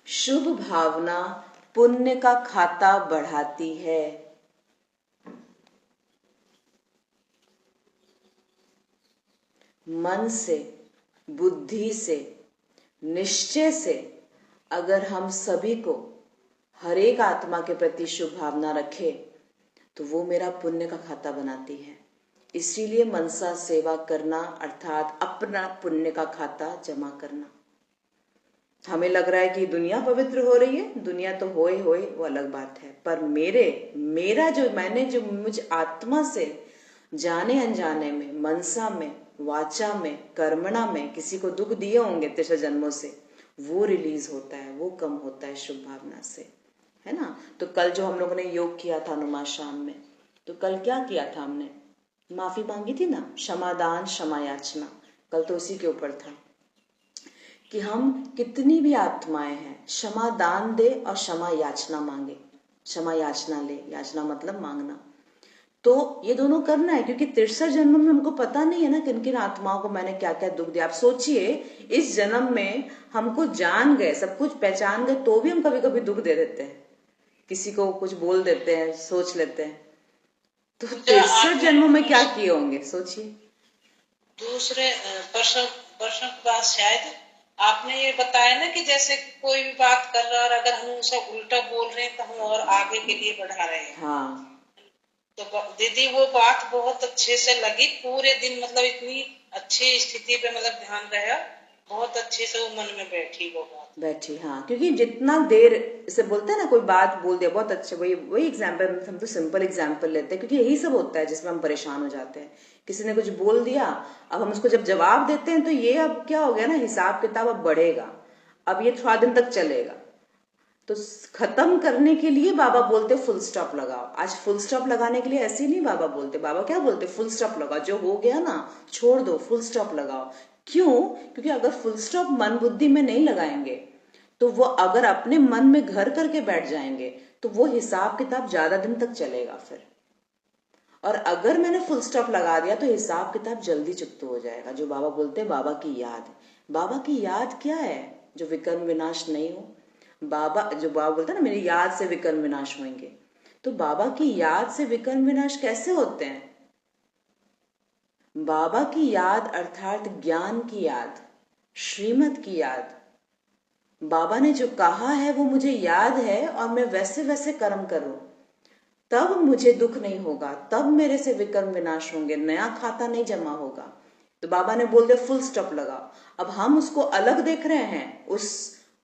शुभ भावना पुण्य का खाता बढ़ाती है। मन से, बुद्धि से, निश्चय से अगर हम सभी को, हर एक आत्मा के प्रति शुभ भावना रखे, तो वो मेरा पुण्य का खाता बनाती है। इसीलिए मनसा सेवा करना अर्थात अपना पुण्य का खाता जमा करना। हमें लग रहा है कि दुनिया पवित्र हो रही है, दुनिया तो होए वो अलग बात है, पर मैंने जो मुझ आत्मा से जाने अनजाने में, मनसा में, वाचा में, कर्मणा में किसी को दुख दिए होंगे पिछले जन्मों से, वो रिलीज होता है, वो कम होता है शुभ भावना से, है ना। तो कल जो हम लोगों ने योग किया था नुमा शाम में, तो कल क्या किया था हमने, माफी मांगी थी ना, क्षमादान क्षमा याचना, कल तो उसी के ऊपर था कि हम कितनी भी आत्माएं हैं, क्षमा दान दे और क्षमा याचना मांगे। क्षमा याचना ले, याचना मतलब मांगना, तो ये दोनों करना है, क्योंकि 63 जन्म में हमको पता नहीं है ना किन किन आत्माओं को मैंने क्या क्या दुख दिया। आप सोचिए, इस जन्म में हमको जान गए, सब कुछ पहचान गए, तो भी हम कभी कभी दुख दे देते हैं, किसी को कुछ बोल देते हैं, सोच लेते हैं। तो 63 जन्मों में क्या किए होंगे, सोचिए। दूसरे प्रश्न के बाद शायद आपने ये बताया ना कि जैसे कोई भी बात कर रहा है और अगर हम उसे उल्टा बोल रहे हैं तो हम और आगे के लिए बढ़ा रहे हैं। हाँ, तो दीदी वो बात बहुत अच्छे से लगी, पूरे दिन मतलब इतनी अच्छी स्थिति पे मतलब ध्यान रहा, बहुत अच्छे से वो मन में बैठी वो बात बैठी। हाँ, क्योंकि जितना देर से बोलते हैं ना, कोई बात बोल दिया बहुत अच्छे, वही एग्जाम्पल, हम तो सिंपल एग्जाम्पल लेते हैं, क्योंकि यही सब होता है जिसमें हम परेशान हो जाते हैं। किसी ने कुछ बोल दिया, अब हम उसको जब जवाब देते हैं तो ये अब क्या हो गया ना, हिसाब किताब अब बढ़ेगा, अब ये थोड़ा दिन तक चलेगा। तो खत्म करने के लिए बाबा बोलते फुल स्टॉप लगाओ। आज फुल स्टॉप लगाने के लिए ऐसे नहीं बाबा बोलते, बाबा क्या बोलते, फुल स्टॉप लगाओ, जो हो गया ना छोड़ दो, फुल स्टॉप लगाओ। क्यों? क्योंकि अगर फुल स्टॉप मन बुद्धि में नहीं लगाएंगे तो वो अगर अपने मन में घर करके बैठ जाएंगे तो वो हिसाब किताब ज्यादा दिन तक चलेगा फिर। और अगर मैंने फुल स्टॉप लगा दिया तो हिसाब किताब जल्दी चुकता हो जाएगा। जो बाबा बोलते हैं बाबा की याद, बाबा की याद क्या है जो विकर्म विनाश नहीं हो। बाबा जो बाबा बोलते हैं ना मेरी याद से विकर्म विनाश होंगे, तो बाबा की याद से विकर्म विनाश कैसे होते हैं? बाबा की याद अर्थात ज्ञान की याद, श्रीमत की याद। बाबा ने जो कहा है वो मुझे याद है और मैं वैसे वैसे कर्म करूं, तब मुझे दुख नहीं होगा, तब मेरे से विकर्म विनाश होंगे, नया खाता नहीं जमा होगा। तो बाबा ने बोल दिया फुल स्टॉप लगाओ। अब हम उसको अलग देख रहे हैं,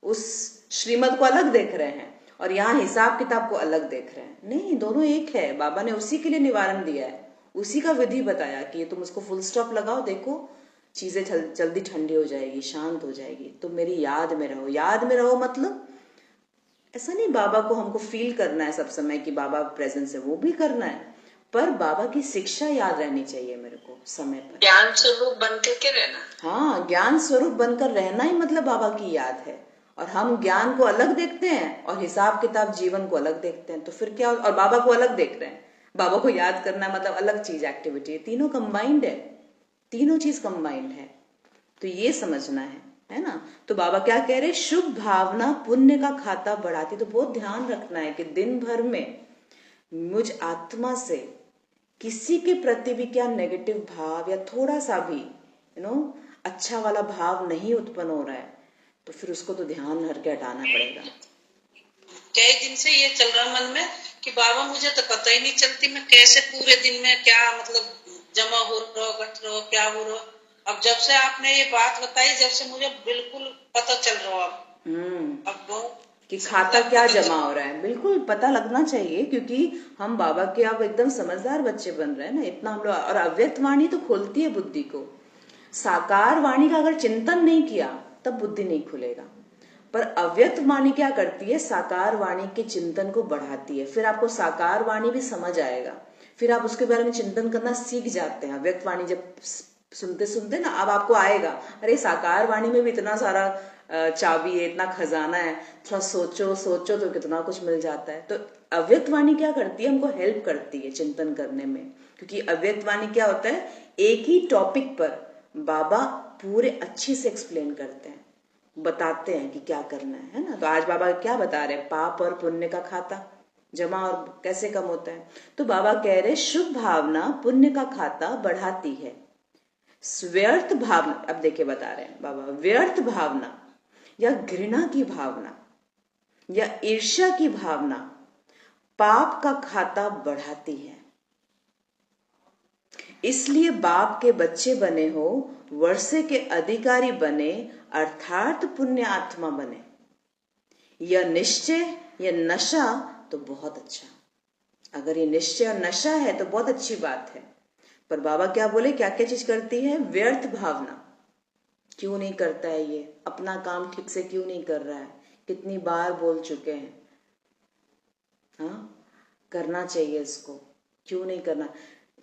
उस श्रीमत को अलग देख रहे हैं और यहाँ हिसाब किताब को अलग देख रहे हैं। नहीं, दोनों एक है। बाबा ने उसी के लिए निवारण दिया है, उसी का विधि बताया कि तुम उसको फुल स्टॉप लगाओ, देखो चीजें जल्दी ठंडी हो जाएगी, शांत हो जाएगी। तो मेरी याद में रहो। याद में रहो मतलब ऐसा नहीं बाबा को हमको फील करना है सब समय कि बाबा प्रेजेंस है, वो भी करना है, पर बाबा की शिक्षा याद रहनी चाहिए मेरे को समय पर। ज्ञान स्वरूप बनकर के रहना। हाँ, ज्ञान स्वरूप बनकर रहना ही मतलब बाबा की याद है। और हम ज्ञान को अलग देखते हैं और हिसाब किताब जीवन को अलग देखते हैं, तो फिर क्या? और बाबा को अलग देख रहे हैं। बाबा को याद करना मतलब अलग चीज, एक्टिविटी। तीनों कंबाइंड है, तीनों चीज कंबाइंड है। तो ये समझना है ना। तो बाबा क्या कह रहे? शुभ भावना पुण्य का खाता बढ़ाती। तो बहुत ध्यान रखना है कि दिन भर में मुझ आत्मा से किसी के प्रति भी क्या नेगेटिव भाव या थोड़ा सा भी अच्छा वाला भाव नहीं उत्पन्न हो रहा है, तो फिर उसको तो ध्यान भर के हटाना पड़ेगा। कई दिन से ये चल रहा मन में कि बाबा मुझे तो पता ही नहीं चलती मैं कैसे पूरे दिन में क्या मतलब जमा हो रहा हो, घट रहा हो, क्या हो रहा हो। अब जब से आपने ये बात बताई, जब से मुझे बिल्कुल पता चल रहा है अब बहुत कि खाता क्या जमा हो रहा है। बिल्कुल पता लगना चाहिए, क्योंकि हम बाबा के अब एकदम समझदार बच्चे बन रहे हैं ना, इतना हम लोग। और अव्यक्त वाणी तो खोलती है बुद्धि को। साकार वाणी का अगर चिंतन नहीं किया तब बुद्धि नहीं खुलेगा, पर अव्यक्त वाणी क्या करती है? साकार वाणी के चिंतन को बढ़ाती है। फिर आपको साकार वाणी भी समझ आएगा, फिर आप उसके बारे में चिंतन करना सीख जाते हैं। अव्यक्त वाणी जब सुनते सुनते ना अब आपको आएगा, अरे साकार वाणी में भी इतना सारा चाबी है, इतना खजाना है, थोड़ा सोचो सोचो तो कितना कुछ मिल जाता है। तो अव्यक्त वाणी क्या करती है? हमको हेल्प करती है चिंतन करने में, क्योंकि अव्यक्त वाणी क्या होता है? एक ही टॉपिक पर बाबा पूरे अच्छी से एक्सप्लेन करते हैं, बताते हैं कि क्या करना है ना। तो आज बाबा क्या बता रहे हैं? पाप और पुण्य का खाता जमा और कैसे कम होता है। तो बाबा कह रहे शुभ भावना पुण्य का खाता बढ़ाती है। व्यर्थ भावना, अब देखिए बता रहे हैं बाबा, व्यर्थ भावना या घृणा की भावना या ईर्ष्या की भावना पाप का खाता बढ़ाती है। इसलिए बाप के बच्चे बने हो, वर्षे के अधिकारी बने, अर्थात पुण्य आत्मा बने। यह निश्चय, यह नशा तो बहुत अच्छा। अगर ये निश्चय और नशा है तो बहुत अच्छी बात है, पर बाबा क्या बोले? क्या क्या चीज करती है? व्यर्थ भावना। क्यों नहीं करता है ये? अपना काम ठीक से क्यों नहीं कर रहा है? कितनी बार बोल चुके हैं, हाँ करना चाहिए इसको, क्यों नहीं करना?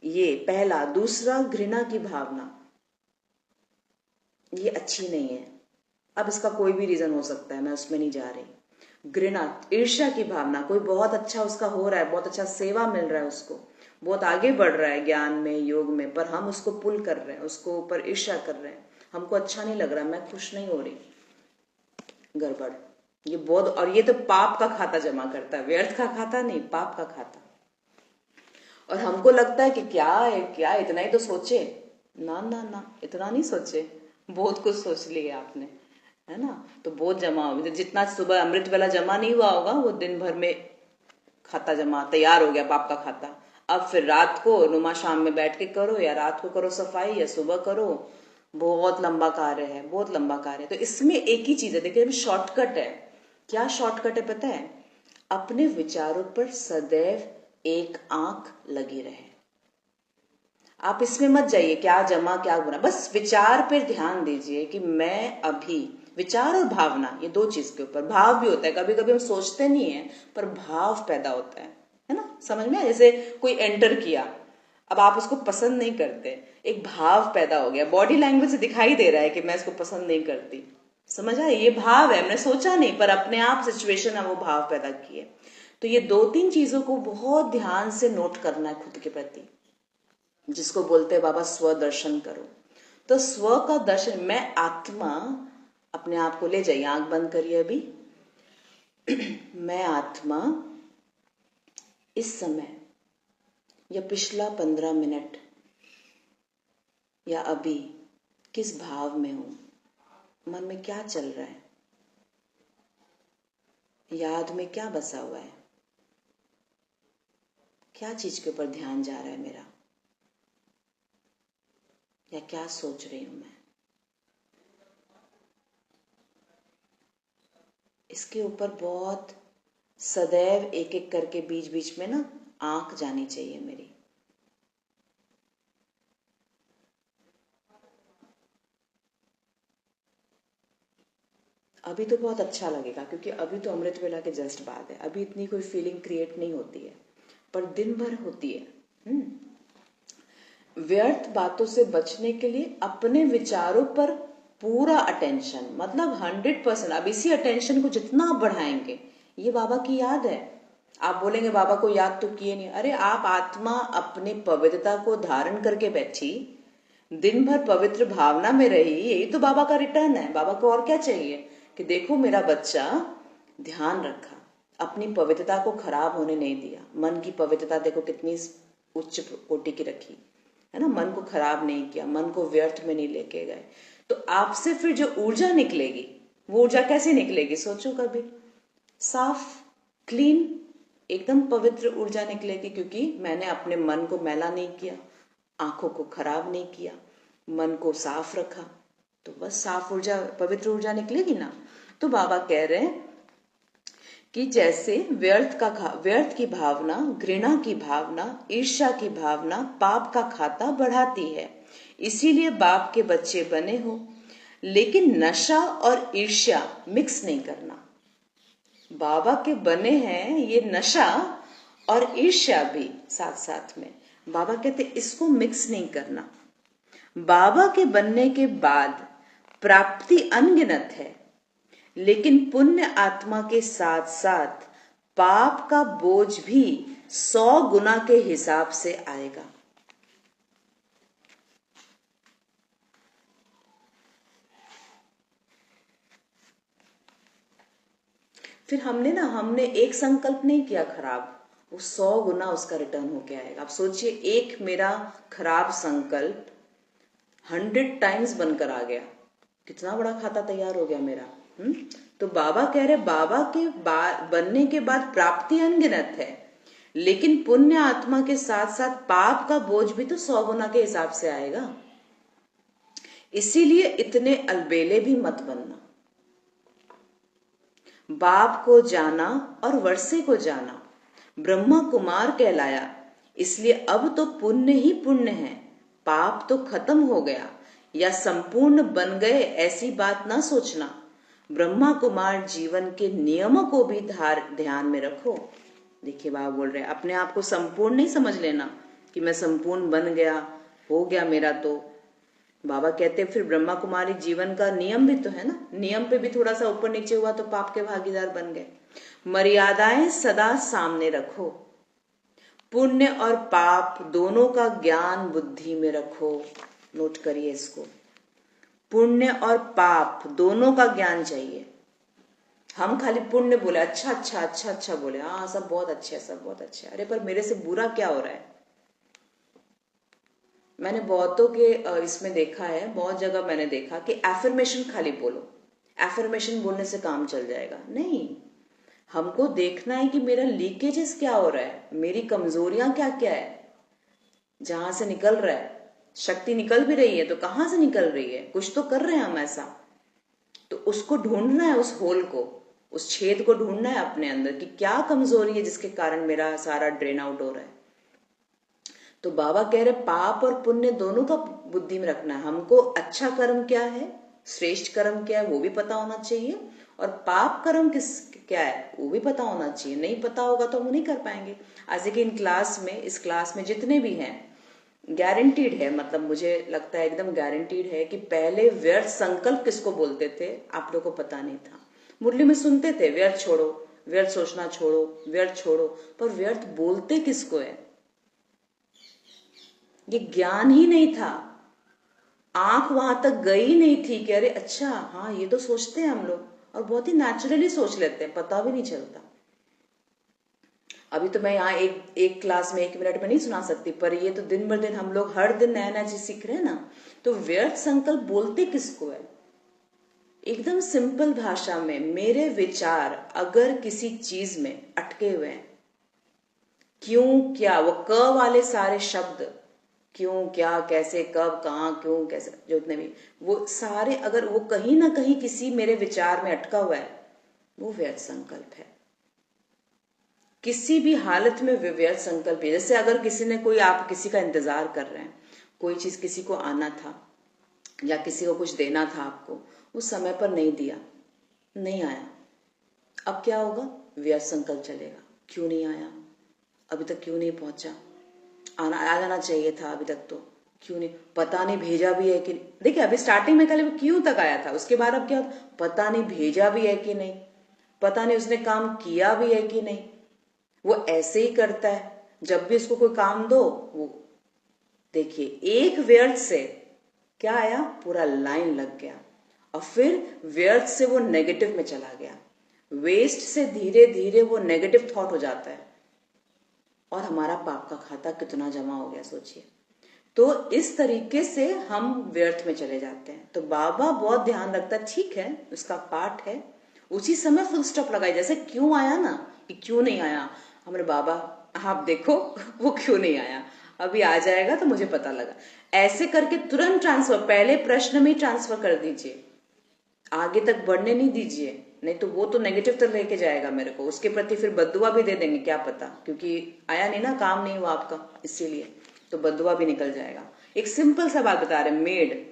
ये पहला। दूसरा, घृणा की भावना, ये अच्छी नहीं है। अब इसका कोई भी रीजन हो सकता है, मैं उसमें नहीं जा रही। घृणा, ईर्ष्या की भावना, कोई बहुत अच्छा उसका हो रहा है, बहुत अच्छा सेवा मिल रहा है उसको, बहुत आगे बढ़ रहा है ज्ञान में, योग में, पर हम उसको पुल कर रहे हैं, उसको ऊपर ईर्ष्या कर रहे हैं, हमको अच्छा नहीं लग रहा, मैं खुश नहीं हो रही, गड़बड़। ये बहुत, और ये तो पाप का खाता जमा करता है, व्यर्थ का खाता नहीं, पाप का खाता। और हमको लगता है कि क्या है, क्या इतना ही तो सोचे। ना ना ना, इतना नहीं सोचे, बहुत कुछ सोच लिया आपने, है ना। तो बहुत जमा हो, जितना सुबह अमृत वाला जमा नहीं हुआ होगा वो दिन भर में खाता जमा तैयार हो गया, पाप का खाता। अब फिर रात को नुमा शाम में बैठ के करो, या रात को करो सफाई, या सुबह करो, बहुत लंबा कार्य है, बहुत लंबा कार्य है। तो इसमें एक ही चीज है, देखिए शॉर्टकट है। क्या शॉर्टकट है पता है? अपने विचारों पर सदैव एक आंख लगी रहे। आप इसमें मत जाइए क्या जमा क्या गुना, बस विचार पर ध्यान दीजिए कि मैं अभी, विचार और भावना ये दो चीज के ऊपर। भाव भी होता है, कभी कभी हम सोचते नहीं है पर भाव पैदा होता है ना, समझ में? जैसे कोई एंटर किया, अब आप उसको पसंद नहीं करते, एक भाव पैदा हो गया, बॉडी लैंग्वेज से दिखाई दे रहा है कि मैं इसको पसंद नहीं करती, समझ आया? ये भाव है, मैंने सोचा नहीं, पर अपने आप सिचुएशन है वो भाव पैदा किए। तो ये 2-3 चीजों को बहुत ध्यान से नोट करना है खुद के प्रति, जिसको बोलते हैं बाबा स्व दर्शन करो। तो स्व का दर्शन, मैं आत्मा, अपने आप को ले जाइए, आंख बंद करिए अभी। मैं आत्मा इस समय या पिछला 15 मिनट या अभी किस भाव में हूं, मन में क्या चल रहा है, याद में क्या बसा हुआ है, क्या चीज के ऊपर ध्यान जा रहा है मेरा, या क्या सोच रही हूं मैं। इसके ऊपर बहुत सदैव एक एक करके बीच बीच में ना आंख जानी चाहिए मेरी। अभी तो बहुत अच्छा लगेगा, क्योंकि अभी तो अमृत वेला के जस्ट बाद है, अभी इतनी कोई फीलिंग क्रिएट नहीं होती है, पर दिन भर होती है। व्यर्थ बातों से बचने के लिए अपने विचारों पर पूरा अटेंशन, मतलब 100%। अब इसी अटेंशन को जितना आप बढ़ाएंगे, ये बाबा की याद है। आप बोलेंगे बाबा को याद तो किए नहीं, अरे आप आत्मा अपनी पवित्रता को धारण करके बैठी, दिन भर पवित्र भावना में रही, यही तो बाबा का रिटर्न है। बाबा को और क्या चाहिए कि देखो मेरा बच्चा ध्यान रखा, अपनी पवित्रता को खराब होने नहीं दिया। मन की पवित्रता देखो कितनी उच्च कोटि की रखी है ना, मन को खराब नहीं किया, मन को व्यर्थ में नहीं लेके गए। तो आपसे फिर जो ऊर्जा निकलेगी, वो ऊर्जा कैसे निकलेगी, सोचो कभी। साफ, क्लीन, एकदम पवित्र ऊर्जा निकलेगी, क्योंकि मैंने अपने मन को मैला नहीं किया, आंखों को खराब नहीं किया, मन को साफ रखा, तो बस साफ ऊर्जा, पवित्र ऊर्जा निकलेगी ना। तो बाबा कह रहे हैं कि जैसे व्यर्थ की भावना, घृणा की भावना, ईर्ष्या की भावना पाप का खाता बढ़ाती है, इसीलिए बाप के बच्चे बने हो। लेकिन नशा और ईर्ष्या मिक्स नहीं करना। बाबा के बने हैं, ये नशा और ईर्ष्या भी साथ साथ में, बाबा कहते इसको मिक्स नहीं करना। बाबा के बनने के बाद प्राप्ति अनगिनत है, लेकिन पुण्य आत्मा के साथ साथ पाप का बोझ भी 100 गुना के हिसाब से आएगा। फिर हमने एक संकल्प नहीं किया खराब, वो 100 गुना उसका रिटर्न होके आएगा। आप सोचिए, एक मेरा खराब संकल्प 100 टाइम्स बनकर आ गया, कितना बड़ा खाता तैयार हो गया मेरा। तो बाबा कह रहे, बाबा के बनने के बाद प्राप्ति अनगिनत है, लेकिन पुण्य आत्मा के साथ साथ पाप का बोझ भी तो 100 गुना के हिसाब से आएगा। इसीलिए इतने अलबेले भी मत बनना। बाप को जाना और वर्षे को जाना, ब्रह्मा कुमार कहलाया, इसलिए अब तो पुण्य ही पुण्य है, पाप तो खत्म हो गया या संपूर्ण बन गए, ऐसी बात ना सोचना। ब्रह्मा कुमार जीवन के नियमों को भी ध्यान में रखो। देखिए बाबा बोल रहे हैं, अपने आप को संपूर्ण नहीं समझ लेना कि मैं संपूर्ण बन गया, हो गया मेरा। तो बाबा कहते हैं फिर ब्रह्मा कुमारी जीवन का नियम भी तो है ना, नियम पे भी थोड़ा सा ऊपर नीचे हुआ तो पाप के भागीदार बन गए। मर्यादाएं सदा सामने रखो, पुण्य और पाप दोनों का ज्ञान बुद्धि में रखो। नोट करिए इसको, पुण्य और पाप दोनों का ज्ञान चाहिए। हम खाली पुण्य बोले, अच्छा अच्छा अच्छा अच्छा बोले, हाँ सब बहुत अच्छा है, सब बहुत अच्छा है, अरे पर मेरे से बुरा क्या हो रहा है। मैंने बहुतों के इसमें देखा है, बहुत जगह मैंने देखा कि एफर्मेशन खाली बोलो, एफर्मेशन बोलने से काम चल जाएगा। नहीं, हमको देखना है कि मेरा लीकेजेस क्या हो रहा है, मेरी कमजोरियां क्या क्या है, जहां से निकल रहा है। शक्ति निकल भी रही है तो कहां से निकल रही है, कुछ तो कर रहे हैं हम ऐसा, तो उसको ढूंढना है, उस होल को, उस छेद को ढूंढना है अपने अंदर कि क्या कमजोरी है जिसके कारण मेरा सारा ड्रेन आउट हो रहा है। तो बाबा कह रहे पाप और पुण्य दोनों का बुद्धि में रखना है। हमको अच्छा कर्म क्या है, श्रेष्ठ कर्म क्या है, वो भी पता होना चाहिए, और पाप कर्म क्या है वो भी पता होना चाहिए। नहीं पता होगा तो हम नहीं कर पाएंगे। आज देखिए इस क्लास में जितने भी हैं, गारंटीड है, मतलब मुझे लगता है एकदम गारंटीड है कि पहले व्यर्थ संकल्प किसको बोलते थे आप लोगों को पता नहीं था। मुरली में सुनते थे व्यर्थ छोड़ो, व्यर्थ सोचना छोड़ो, व्यर्थ छोड़ो, पर व्यर्थ बोलते किसको है? ये ज्ञान ही नहीं था, आंख वहां तक गई नहीं थी कि अरे अच्छा हाँ ये तो सोचते हैं हम लोग, और बहुत ही नेचुरली सोच लेते हैं, पता भी नहीं चलता। अभी तो मैं यहाँ एक क्लास में 1 मिनट में नहीं सुना सकती, पर ये तो दिन ब दिन हम लोग हर दिन नया नया चीज सीख रहे हैं ना। तो व्यर्थ संकल्प बोलते किसको है? एकदम सिंपल भाषा में, मेरे विचार अगर किसी चीज में अटके हुए हैं, क्यों क्या, वो क वाले सारे शब्द, क्यों क्या कैसे कब कहाँ क्यों कैसे, जो इतने भी वो सारे, अगर वो कहीं ना कहीं किसी मेरे विचार में अटका हुआ है, वो व्यर्थ संकल्प है। किसी भी हालत में व्यर्थ संकल्प है। जैसे अगर किसी ने कोई, आप किसी का इंतजार कर रहे हैं, कोई चीज किसी को आना था या किसी को कुछ देना था आपको, उस समय पर नहीं दिया, नहीं आया, अब क्या होगा? व्यर्थ संकल्प चलेगा। क्यों नहीं आया, अभी तक क्यों नहीं पहुंचा, आ जाना चाहिए था अभी तक, तो क्यों नहीं, पता नहीं भेजा भी है कि नहीं। देखिए अभी स्टार्टिंग में कल क्यों तक आया था, उसके बाद अब क्या, पता नहीं भेजा भी है कि नहीं, पता नहीं उसने काम किया भी है कि नहीं। वो ऐसे ही करता है, जब भी उसको कोई काम दो, वो देखिए एक व्यर्थ से क्या आया, पूरा लाइन लग गया, और फिर व्यर्थ से वो नेगेटिव में चला गया, वेस्ट से धीरे धीरे वो नेगेटिव थॉट हो जाता है, और हमारा पाप का खाता कितना जमा हो गया सोचिए। तो इस तरीके से हम व्यर्थ में चले जाते हैं। तो बाबा बहुत ध्यान रखता है, ठीक है उसका पाठ है, उसी समय फुल स्टॉप लगाई। जैसे क्यों आया ना, कि क्यों नहीं आया, हमारे बाबा आप देखो वो क्यों नहीं आया, अभी आ जाएगा तो मुझे पता लगा, ऐसे करके तुरंत ट्रांसफर, पहले प्रश्न में ही ट्रांसफर कर दीजिए, आगे तक बढ़ने नहीं दीजिए, नहीं तो वो तो नेगेटिव तक लेके जाएगा मेरे को, उसके प्रति फिर बद्दुआ भी दे देंगे क्या पता, क्योंकि आया नहीं ना, काम नहीं हुआ आपका, इसीलिए तो बद्दुआ भी निकल जाएगा। एक सिंपल सा बात बता रहे, मेड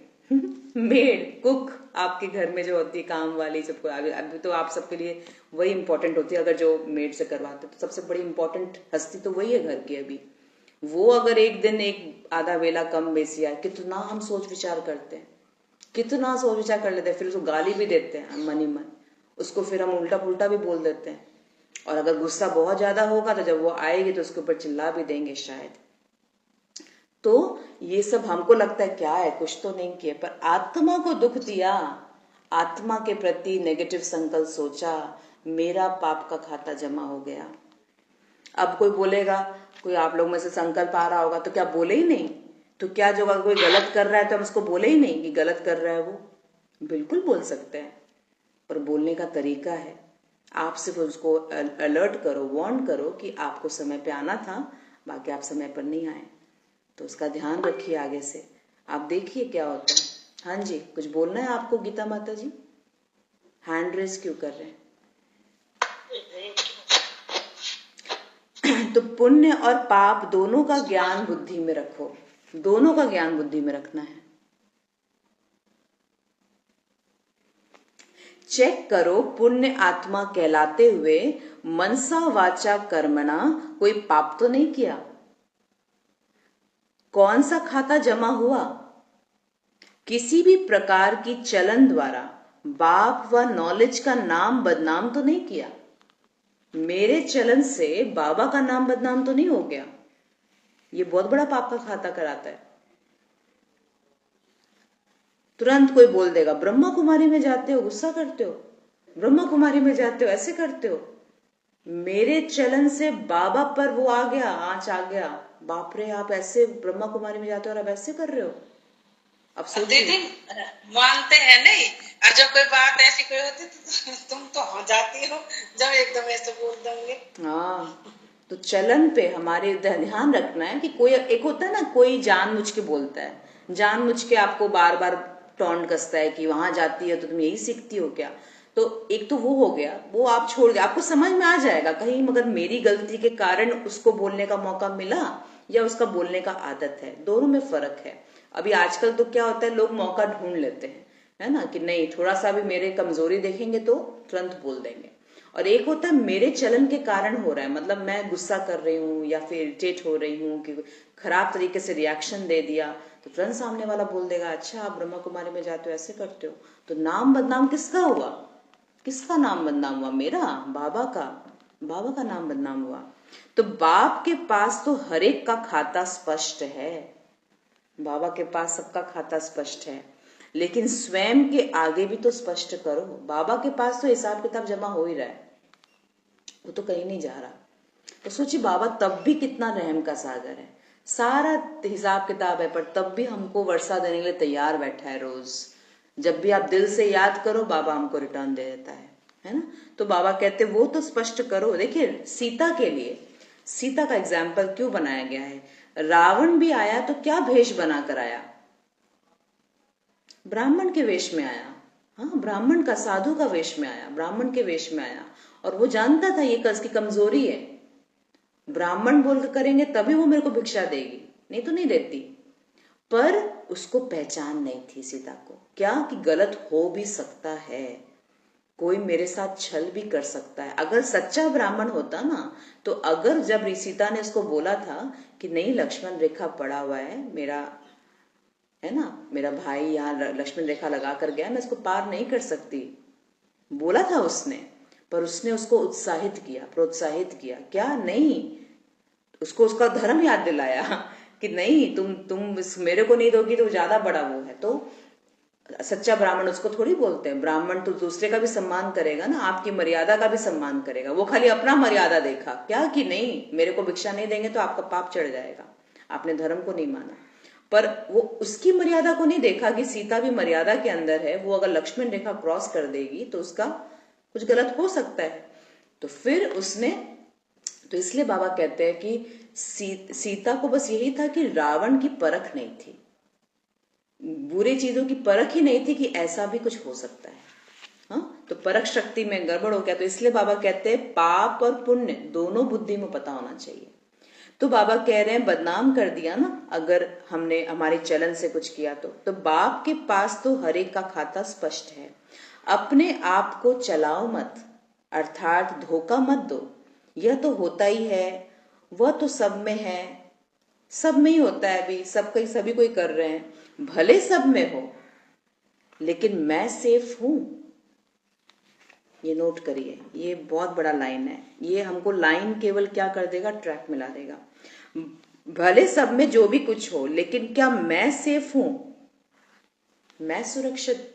मेड कुक आपके घर में जो होती है काम वाली, सबको अभी तो आप सबके लिए वही इंपॉर्टेंट होती है, अगर जो मेड से करवाते तो सबसे बड़ी इंपॉर्टेंट हस्ती तो वही है घर की। अभी वो अगर एक दिन एक आधा वेला कम बेसी आए, कितना हम सोच विचार करते हैं, कितना सोच विचार कर लेते हैं, फिर उसको गाली भी देते हैं मन ही मन, उसको फिर हम उल्टा पुल्टा भी बोल देते हैं, और अगर गुस्सा बहुत ज्यादा होगा तो जब वो आएगी तो उसके ऊपर चिल्ला भी देंगे शायद। तो ये सब हमको लगता है क्या है, कुछ तो नहीं किए, पर आत्मा को दुख दिया, आत्मा के प्रति नेगेटिव संकल्प सोचा, मेरा पाप का खाता जमा हो गया। अब कोई बोलेगा, कोई आप लोग में से संकल्प आ रहा होगा तो क्या बोले ही नहीं, तो क्या जो अगर कोई गलत कर रहा है तो हम उसको बोले ही नहीं कि गलत कर रहा है, वो बिल्कुल बोल सकते हैं, पर बोलने का तरीका है। आप सिर्फ उसको अलर्ट करो, वार्न करो कि आपको समय पे आना था, बाकी आप समय पर नहीं आए, तो उसका ध्यान रखिए आगे से। आप देखिए क्या होता है। हाँ जी, कुछ बोलना है आपको गीता माता जी? हैंड रेज क्यों कर रहे हैं? तो पुण्य और पाप दोनों का ज्ञान बुद्धि में रखो, दोनों का ज्ञान बुद्धि में रखना है। चेक करो, पुण्य आत्मा कहलाते हुए मनसा वाचा कर्मणा कोई पाप तो नहीं किया? कौन सा खाता जमा हुआ? किसी भी प्रकार की चलन द्वारा बाप व नॉलेज का नाम बदनाम तो नहीं किया? मेरे चलन से बाबा का नाम बदनाम तो नहीं हो गया? ये बहुत बड़ा पाप का खाता कराता है। तुरंत कोई बोल देगा, ब्रह्मा कुमारी में जाते हो, गुस्सा करते हो, ब्रह्मा कुमारी में जाते हो, ऐसे करते हो, मेरे चलन से बाबा पर वो आ गया, आंच आ गया, बाप रे आप ऐसे ब्रह्मा कुमारी में जाते हो और आप ऐसे कर रहे हो। अब सोचिए, दीदी मानते हैं नहीं, और जब कोई बात ऐसी कोई होती तो तुम तो हो जाती हो जब एकदम ऐसे बोल देंगे। हाँ, तो चलन पे हमारे ध्यान रखना है कि कोई एक होता है ना, कोई जानबूझ के बोलता है, जानबूझ के आपको बार बार टॉन्ट कसता है कि वहां जाती है तो तुम यही सीखती हो क्या। तो एक तो वो हो गया, वो आप छोड़ गए, आपको समझ में आ जाएगा कहीं मगर मेरी गलती के कारण उसको बोलने का मौका मिला या उसका बोलने का आदत है, दोनों में फर्क है। अभी आजकल तो क्या होता है, लोग मौका ढूंढ लेते हैं, है ना, कि नहीं थोड़ा सा भी मेरे कमजोरी देखेंगे तो तुरंत बोल देंगे। और एक होता है मेरे चलन के कारण हो रहा है, मतलब मैं गुस्सा कर रही हूँ या फिर इरिटेट हो रही हूँ कि खराब तरीके से रिएक्शन दे दिया, तो तुरंत सामने वाला बोल देगा अच्छा आप ब्रह्मा कुमारी में जाते हो ऐसे करते हो, तो नाम बदनाम किसका हुआ? किसका नाम बदनाम हुआ? मेरा, बाबा का। बाबा का नाम बदनाम हुआ। तो बाप के पास तो हर एक का खाता स्पष्ट है, बाबा के पास सबका खाता स्पष्ट है, लेकिन स्वयं के आगे भी तो स्पष्ट करो। बाबा के पास तो हिसाब किताब जमा हो ही रहा है, वो तो कहीं नहीं जा रहा। तो सोचिए बाबा तब भी कितना रहम का सागर है, सारा हिसाब किताब है, पर तब भी हमको वर्षा देने के लिए तैयार बैठा है रोज। जब भी आप दिल से याद करो बाबा हमको रिटर्न दे देता है ना। तो बाबा कहते वो तो स्पष्ट करो। देखिए सीता के लिए, सीता का एग्जाम्पल क्यों बनाया गया है? रावण भी आया तो क्या भेष बनाकर आया? ब्राह्मण के वेश में आया। हाँ, ब्राह्मण का, साधु का वेश में आया, ब्राह्मण के वेश में आया, और वो जानता था ये उसकी कमजोरी है। ब्राह्मण बोलकर करेंगे तभी वो मेरे को भिक्षा देगी, नहीं तो नहीं देती। पर उसको पहचान नहीं थी सीता को, क्या कि गलत हो भी सकता है, कोई मेरे साथ छल भी कर सकता है। अगर सच्चा ब्राह्मण होता ना, तो अगर जब सीता ने उसको बोला था कि नहीं लक्ष्मण रेखा पड़ा हुआ है, मेरा है ना, मेरा भाई यहाँ लक्ष्मण रेखा लगा कर गया, मैं इसको पार नहीं कर सकती, बोला था उसने, पर उसने उसको उत्साहित किया, प्रोत्साहित किया। क्या नहीं, उसको उसका धर्म याद दिलाया कि नहीं तुम मेरे को नहीं दोगी तो ज्यादा बड़ा वो है। तो सच्चा ब्राह्मण उसको थोड़ी बोलते हैं, ब्राह्मण तो दूसरे का भी सम्मान करेगा ना, आपकी मर्यादा का भी सम्मान करेगा। वो खाली अपना मर्यादा देखा, क्या कि नहीं मेरे को भिक्षा नहीं देंगे तो आपका पाप चढ़ जाएगा, आपने धर्म को नहीं माना। पर वो उसकी मर्यादा को नहीं देखा कि सीता भी मर्यादा के अंदर है, वो अगर लक्ष्मण रेखा क्रॉस कर देगी तो उसका कुछ गलत हो सकता है। तो फिर उसने, तो इसलिए बाबा कहते हैं कि सीता को बस यही था कि रावण की परख नहीं थी, बुरी चीजों की परख ही नहीं थी कि ऐसा भी कुछ हो सकता है। हाँ, तो परख शक्ति में गड़बड़ हो गया। तो इसलिए बाबा कहते हैं पाप और पुण्य दोनों बुद्धि में पता होना चाहिए। तो बाबा कह रहे हैं बदनाम कर दिया ना अगर हमने हमारे चलन से कुछ किया तो बाप के पास तो हर एक का खाता स्पष्ट है। अपने आप को चलाओ मत, अर्थात धोखा मत दो। यह तो होता ही है, वह तो सब में है, सब में ही होता है, अभी सब कहीं सभी कोई कर रहे हैं, भले सब में हो लेकिन मैं सेफ हूं। ये नोट करिए, ये बहुत बड़ा लाइन है। ये हमको लाइन केवल क्या कर देगा, ट्रैक मिला देगा। भले सब में जो भी कुछ हो, लेकिन क्या मैं सेफ हूं, मैं सुरक्षित,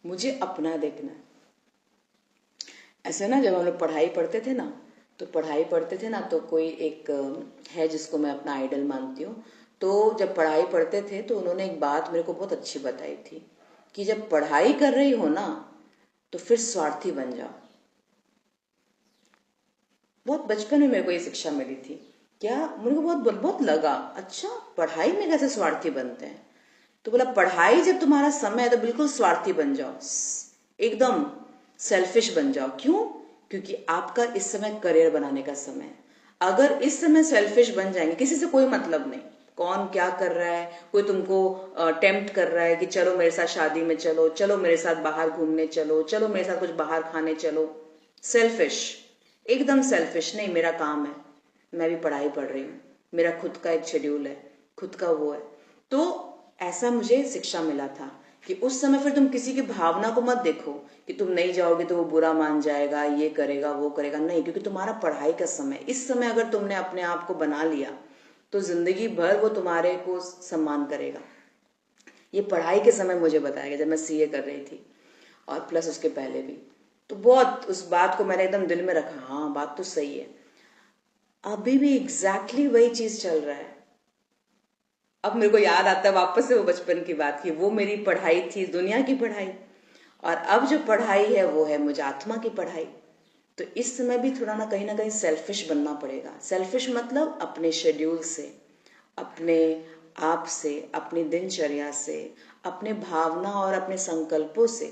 मुझे अपना देखना है। ऐसे ना जब हम लोग पढ़ाई पढ़ते थे ना, तो पढ़ाई पढ़ते थे ना तो कोई एक है जिसको मैं अपना आइडल मानती हूँ। तो जब पढ़ाई पढ़ते थे तो उन्होंने एक बात मेरे को बहुत अच्छी बताई थी कि जब पढ़ाई कर रही हो ना तो फिर स्वार्थी बन जाओ। बहुत बचपन में मेरे को ये शिक्षा मिली थी, क्या मेरे को बहुत बहुत लगा, अच्छा पढ़ाई में कैसे स्वार्थी बनते हैं। तो बोला पढ़ाई जब तुम्हारा समय है तो बिल्कुल स्वार्थी बन जाओ, एकदम सेल्फिश बन जाओ। क्यों? क्योंकि आपका इस समय करियर बनाने का समय है। अगर इस समय सेल्फिश बन जाएंगे, किसी से कोई मतलब नहीं, कौन क्या कर रहा है, कोई तुमको टेम्प्ट कर रहा है कि चलो मेरे साथ शादी में चलो, चलो मेरे साथ बाहर घूमने चलो, चलो मेरे साथ कुछ बाहर खाने चलो, सेल्फिश, एकदम सेल्फिश। नहीं मेरा काम है, मैं भी पढ़ाई पढ़ रही हूँ, मेरा खुद का एक शेड्यूल है, खुद का वो है। तो ऐसा मुझे शिक्षा मिला था कि उस समय फिर तुम किसी की भावना को मत देखो कि तुम नहीं जाओगे तो वो बुरा मान जाएगा, ये करेगा वो करेगा, नहीं, क्योंकि तुम्हारा पढ़ाई का समय, इस समय अगर तुमने अपने आप को बना लिया तो जिंदगी भर वो तुम्हारे को सम्मान करेगा। ये पढ़ाई के समय मुझे बताया गया जब मैं सीए कर रही थी, और प्लस उसके पहले भी। तो बहुत उस बात को मैंने एकदम दिल में रखा, हाँ बात तो सही है। अभी भी एग्जैक्टली वही चीज चल रहा है। अब मेरे को याद आता है वापस से वो बचपन की बात की, वो मेरी पढ़ाई थी, दुनिया की पढ़ाई, और अब जो पढ़ाई है वो है मुझे आत्मा की पढ़ाई। तो इस समय भी थोड़ा ना कहीं सेल्फिश बनना पड़ेगा। सेल्फिश मतलब अपने शेड्यूल से, अपने आप से, अपनी दिनचर्या से, अपने भावना और अपने संकल्पों से,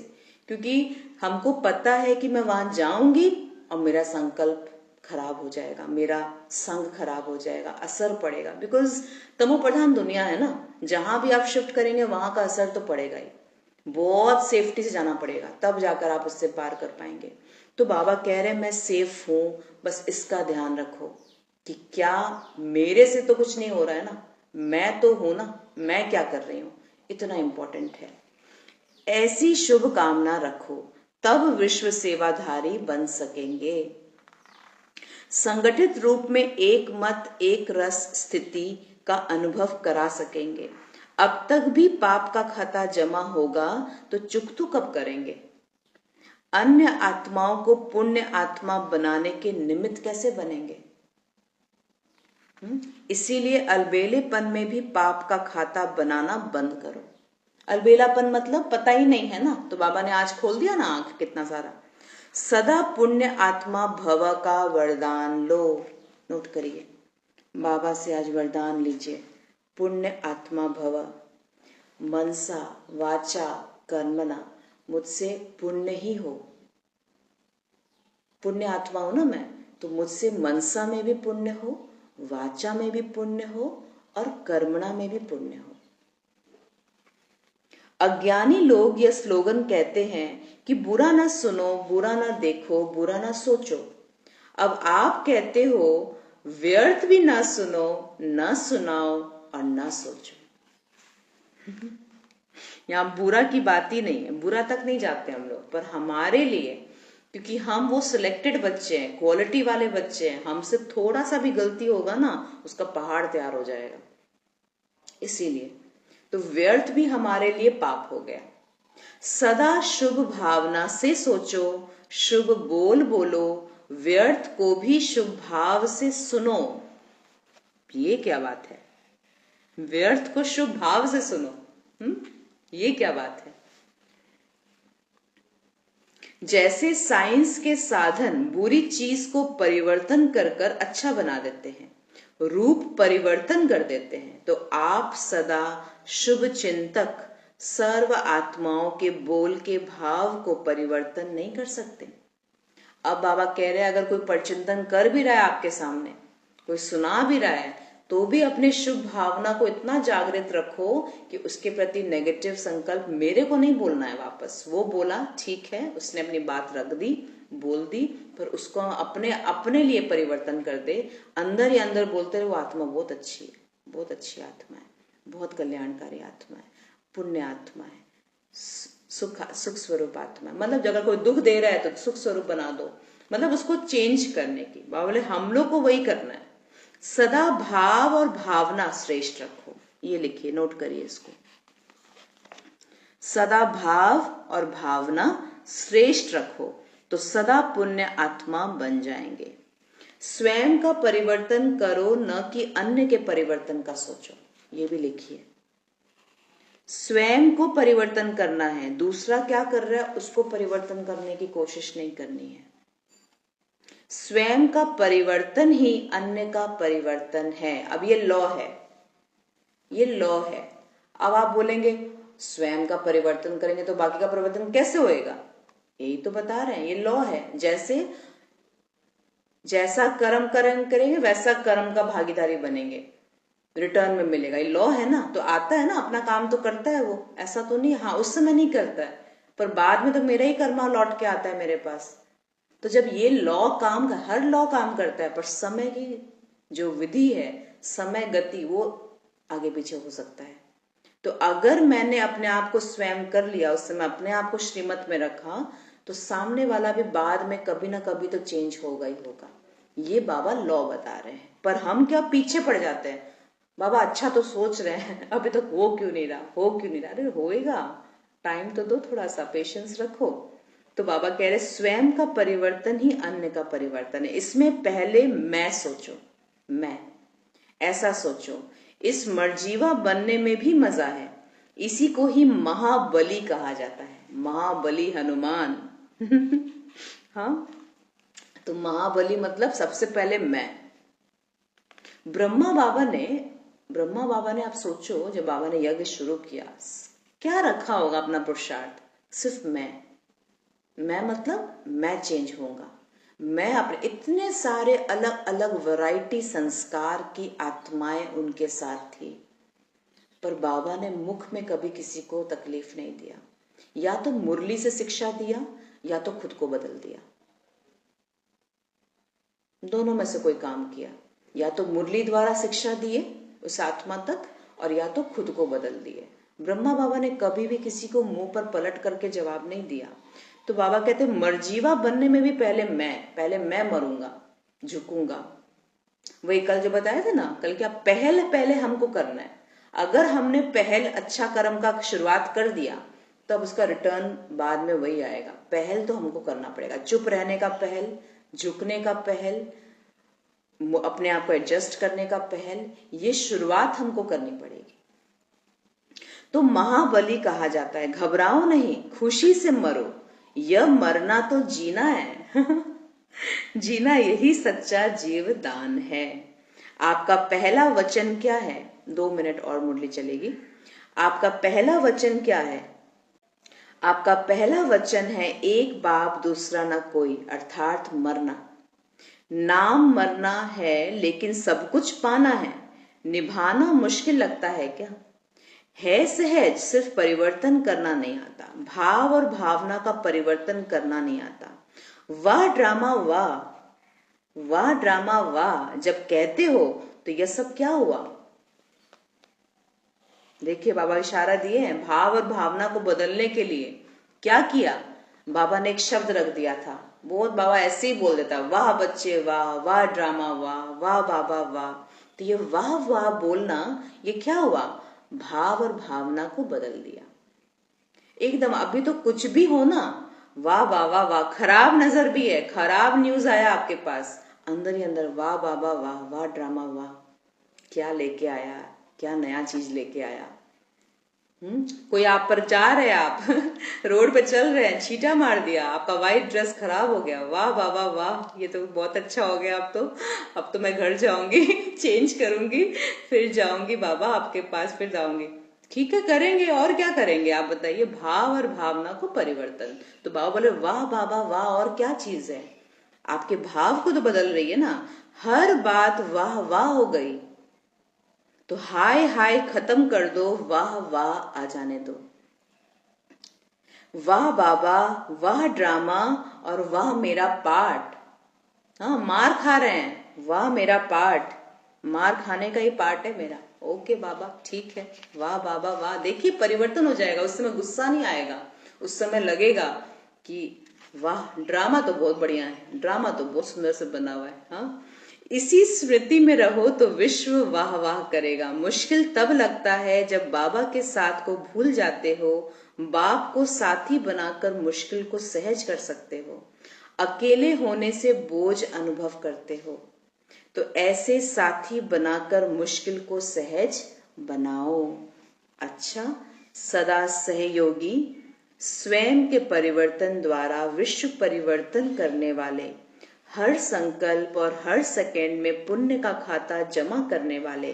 क्योंकि हमको पता है कि मैं वहां जाऊंगी और मेरा संकल्प खराब हो जाएगा, मेरा संग खराब हो जाएगा, असर पड़ेगा। बिकॉज तमो प्रधान दुनिया है ना, जहां भी आप शिफ्ट करेंगे वहां का असर तो पड़ेगा ही। बहुत सेफ्टी से जाना पड़ेगा, तब जाकर आप उससे पार कर पाएंगे। तो बाबा कह रहे हैं मैं सेफ हूं, बस इसका ध्यान रखो कि क्या मेरे से तो कुछ नहीं हो रहा है ना, मैं तो हूं ना, मैं क्या कर रही हूं, इतना इंपॉर्टेंट है। ऐसी शुभ कामना रखो, तब विश्व सेवाधारी बन सकेंगे। संगठित रूप में एक मत एक रस स्थिति का अनुभव करा सकेंगे। अब तक भी पाप का खाता जमा होगा तो चुकतू कब करेंगे? अन्य आत्माओं को पुण्य आत्मा बनाने के निमित्त कैसे बनेंगे? इसीलिए अलबेलेपन में भी पाप का खाता बनाना बंद करो। अलबेलापन मतलब पता ही नहीं है ना, तो बाबा ने आज खोल दिया ना आंख कितना सारा। सदा पुण्य आत्मा भव का वरदान लो। नोट करिए, बाबा से आज वरदान लीजिए, पुण्य आत्मा भव। मनसा वाचा कर्मणा, मुझसे पुण्य ही हो, पुण्य आत्मा हूं ना मैं, तो मुझसे मनसा में भी पुण्य हो, वाचा में भी पुण्य हो और कर्मणा में भी पुण्य हो। अज्ञानी लोग यह स्लोगन कहते हैं कि बुरा ना सुनो, बुरा ना देखो, बुरा ना सोचो। अब आप कहते हो व्यर्थ भी ना सुनो, ना सुनाओ और ना सोचो। यहाँ बुरा की बात ही नहीं है, बुरा तक नहीं जाते हम लोग, पर हमारे लिए, क्योंकि हम वो सिलेक्टेड बच्चे हैं, क्वालिटी वाले बच्चे हैं, हमसे थोड़ा सा भी गलती होगा ना उसका पहाड़ तैयार हो जाएगा। इसीलिए तो व्यर्थ भी हमारे लिए पाप हो गया। सदा शुभ भावना से सोचो, शुभ बोल बोलो, व्यर्थ को भी शुभ भाव से सुनो। ये क्या बात है, व्यर्थ को शुभ भाव से सुनो, ये क्या बात है। जैसे साइंस के साधन बुरी चीज को परिवर्तन कर कर अच्छा बना देते हैं, रूप परिवर्तन कर देते हैं, तो आप सदा शुभ चिंतक सर्व आत्माओं के बोल के भाव को परिवर्तन नहीं कर सकते। अब बाबा कह रहे हैं अगर कोई परचिंतन कर भी रहा है आपके सामने, कोई सुना भी रहा है, तो भी अपने शुभ भावना को इतना जागृत रखो कि उसके प्रति नेगेटिव संकल्प मेरे को नहीं बोलना है वापस। वो बोला ठीक है, उसने अपनी बात रख दी, बोल दी, पर उसको अपने अपने लिए परिवर्तन कर दे। अंदर ही अंदर बोलते रहे वो आत्मा बहुत अच्छी है, बहुत अच्छी आत्मा है, बहुत कल्याणकारी आत्मा है, पुण्य आत्मा है, सुख स्वरूप आत्मा है। मतलब अगर कोई दुख दे रहा है तो सुख स्वरूप बना दो, मतलब उसको चेंज करने की। बाबा बोले हम लोग को वही करना है। सदा भाव और भावना श्रेष्ठ रखो, ये लिखिए, नोट करिए इसको। सदा भाव और भावना श्रेष्ठ रखो तो सदा पुण्य आत्मा बन जाएंगे। स्वयं का परिवर्तन करो, न कि अन्य के परिवर्तन का सोचो, ये भी लिखिए। स्वयं को परिवर्तन करना है, दूसरा क्या कर रहा है उसको परिवर्तन करने की कोशिश नहीं करनी है। स्वयं का परिवर्तन ही अन्य का परिवर्तन है। अब ये लॉ है, ये लॉ है। अब आप बोलेंगे स्वयं का परिवर्तन करेंगे तो बाकी का परिवर्तन कैसे होएगा? यही तो बता रहे हैं, ये लॉ है। जैसा कर्म करेंगे वैसा कर्म का भागीदारी बनेंगे, रिटर्न में मिलेगा। ये लॉ है ना, तो आता है ना, अपना काम तो करता है वो, ऐसा तो नहीं हाँ उस समय नहीं करता है, पर बाद में तो मेरा ही कर्मा लौट के आता है मेरे पास। तो जब ये लॉ काम, हर लॉ काम करता है, पर समय की जो विधि है, समय गति, वो आगे पीछे हो सकता है। तो अगर मैंने अपने आप को स्वयं कर लिया, उस समय अपने आप को श्रीमत में रखा, तो सामने वाला भी बाद में कभी ना कभी तो चेंज होगा ही होगा। ये बाबा लॉ बता रहे हैं, पर हम क्या पीछे पड़ जाते हैं। बाबा अच्छा तो सोच रहे हैं, अभी तक हो क्यों नहीं रहा, हो क्यों नहीं रहा? अरे होएगा, टाइम तो दो, थोड़ा सा पेशेंस रखो। तो बाबा कह रहे स्वयं का परिवर्तन ही अन्य का परिवर्तन है। इसमें पहले मैं सोचो, मैं ऐसा सोचो। इस मर्जीवा बनने में भी मजा है, इसी को ही महाबली कहा जाता है, महाबली हनुमान। हाँ, तो महाबली मतलब सबसे पहले मैं। ब्रह्मा बाबा ने आप सोचो, जब बाबा ने यज्ञ शुरू किया, क्या रखा होगा अपना पुरुषार्थ? सिर्फ मैं मतलब मैं चेंज होऊंगा। मैं अपने इतने सारे अलग अलग वैरायटी संस्कार की आत्माएं उनके साथ थी, पर बाबा ने मुख में कभी किसी को तकलीफ नहीं दिया। या तो मुरली से शिक्षा दिया या तो खुद को बदल दिया, दोनों में से कोई काम किया। या तो मुरली द्वारा शिक्षा दिए उस आत्मा तक, और या तो खुद को बदल दिए। ब्रह्मा बाबा ने कभी भी किसी को मुंह पर पलट करके जवाब नहीं दिया। तो बाबा कहते मर्जीवा बनने में भी पहले मैं मरूंगा, झुकूंगा। वही कल जो बताया था ना, कल क्या पहले हमको करना है। अगर हमने पहल अच्छा कर्म का शुरुआत कर दिया तब उसका रिटर्न बाद में वही आएगा। पहल तो हमको करना पड़ेगा, चुप रहने का पहल, झुकने का पहल, अपने आप को एडजस्ट करने का पहल, ये शुरुआत हमको करनी पड़ेगी। तो महाबली कहा जाता है घबराओ नहीं, खुशी से मरो, यह मरना तो जीना है जीना यही सच्चा जीवदान है। आपका पहला वचन क्या है? 2 मिनट और मुरली चलेगी। आपका पहला वचन क्या है? आपका पहला वचन है एक बाप दूसरा न कोई, अर्थात मरना। नाम मरना है लेकिन सब कुछ पाना है। निभाना मुश्किल लगता है क्या? है सहज, सिर्फ परिवर्तन करना नहीं आता। भाव और भावना का परिवर्तन करना नहीं आता। वाह ड्रामा वाह, वाह ड्रामा वाह जब कहते हो तो यह सब क्या हुआ? देखिए बाबा इशारा दिए हैं भाव और भावना को बदलने के लिए। क्या किया? बाबा ने एक शब्द रख दिया था। बहुत बाबा ऐसे ही बोल देता, वाह बच्चे वाह, वाह ड्रामा वाह, वाह बाबा वाह। तो ये वाह वाह बोलना, ये क्या हुआ? भाव और भावना को बदल दिया एकदम। अभी तो कुछ भी हो ना, वाह वाह वाह वाह, खराब नजर भी है, खराब न्यूज आया आपके पास, अंदर ही अंदर वाह बाबा वाह, वाह ड्रामा वाह, क्या लेके आया, क्या नया चीज लेके आया। कोई आप पर जा रहे हैं, आप रोड पे चल रहे हैं, छींटा मार दिया, आपका व्हाइट ड्रेस खराब हो गया, वाह बाबा वाह, ये तो बहुत अच्छा हो गया। अब तो मैं घर जाऊंगी चेंज करूंगी, फिर जाऊंगी बाबा आपके पास, फिर जाऊंगी। ठीक है, करेंगे, और क्या करेंगे आप बताइए? भाव और भावना को परिवर्तन। तो बाबा बोले वाह बाबा वाह, और क्या चीज है? आपके भाव को तो बदल रही है ना। हर बात वाह वाह हो गई तो हाय हाय खत्म कर दो, वाह वाह आ जाने दो। वाह बाबा, वाह ड्रामा, और वाह मेरा पार्ट। हाँ, मार खा रहे हैं, वाह मेरा पार्ट, मार खाने का ही पार्ट है मेरा। ओके बाबा ठीक है, वाह बाबा वाह। देखिए परिवर्तन हो जाएगा, उस समय गुस्सा नहीं आएगा, उस समय लगेगा कि वाह ड्रामा तो बहुत बढ़िया है, ड्रामा तो बहुत सुंदर से बना हुआ है। हाँ, इसी स्मृति में रहो तो विश्व वाह वाह करेगा। मुश्किल तब लगता है जब बाबा के साथ को भूल जाते हो। बाप को साथी बनाकर मुश्किल को सहज कर सकते हो। अकेले होने से बोझ अनुभव करते हो, तो ऐसे साथी बनाकर मुश्किल को सहज बनाओ। अच्छा, सदा सहयोगी, स्वयं के परिवर्तन द्वारा विश्व परिवर्तन करने वाले, हर संकल्प और हर सेकंड में पुण्य का खाता जमा करने वाले,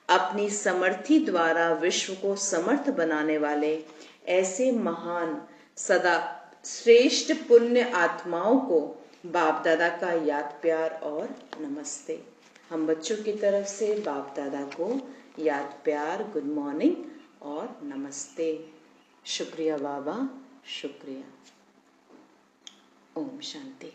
अपनी समर्थी द्वारा विश्व को समर्थ बनाने वाले, ऐसे महान सदा श्रेष्ठ पुण्य आत्माओं को बाप दादा का याद प्यार और नमस्ते। हम बच्चों की तरफ से बाप दादा को याद प्यार, गुड मॉर्निंग और नमस्ते। शुक्रिया बाबा, शुक्रिया। ओम शांति।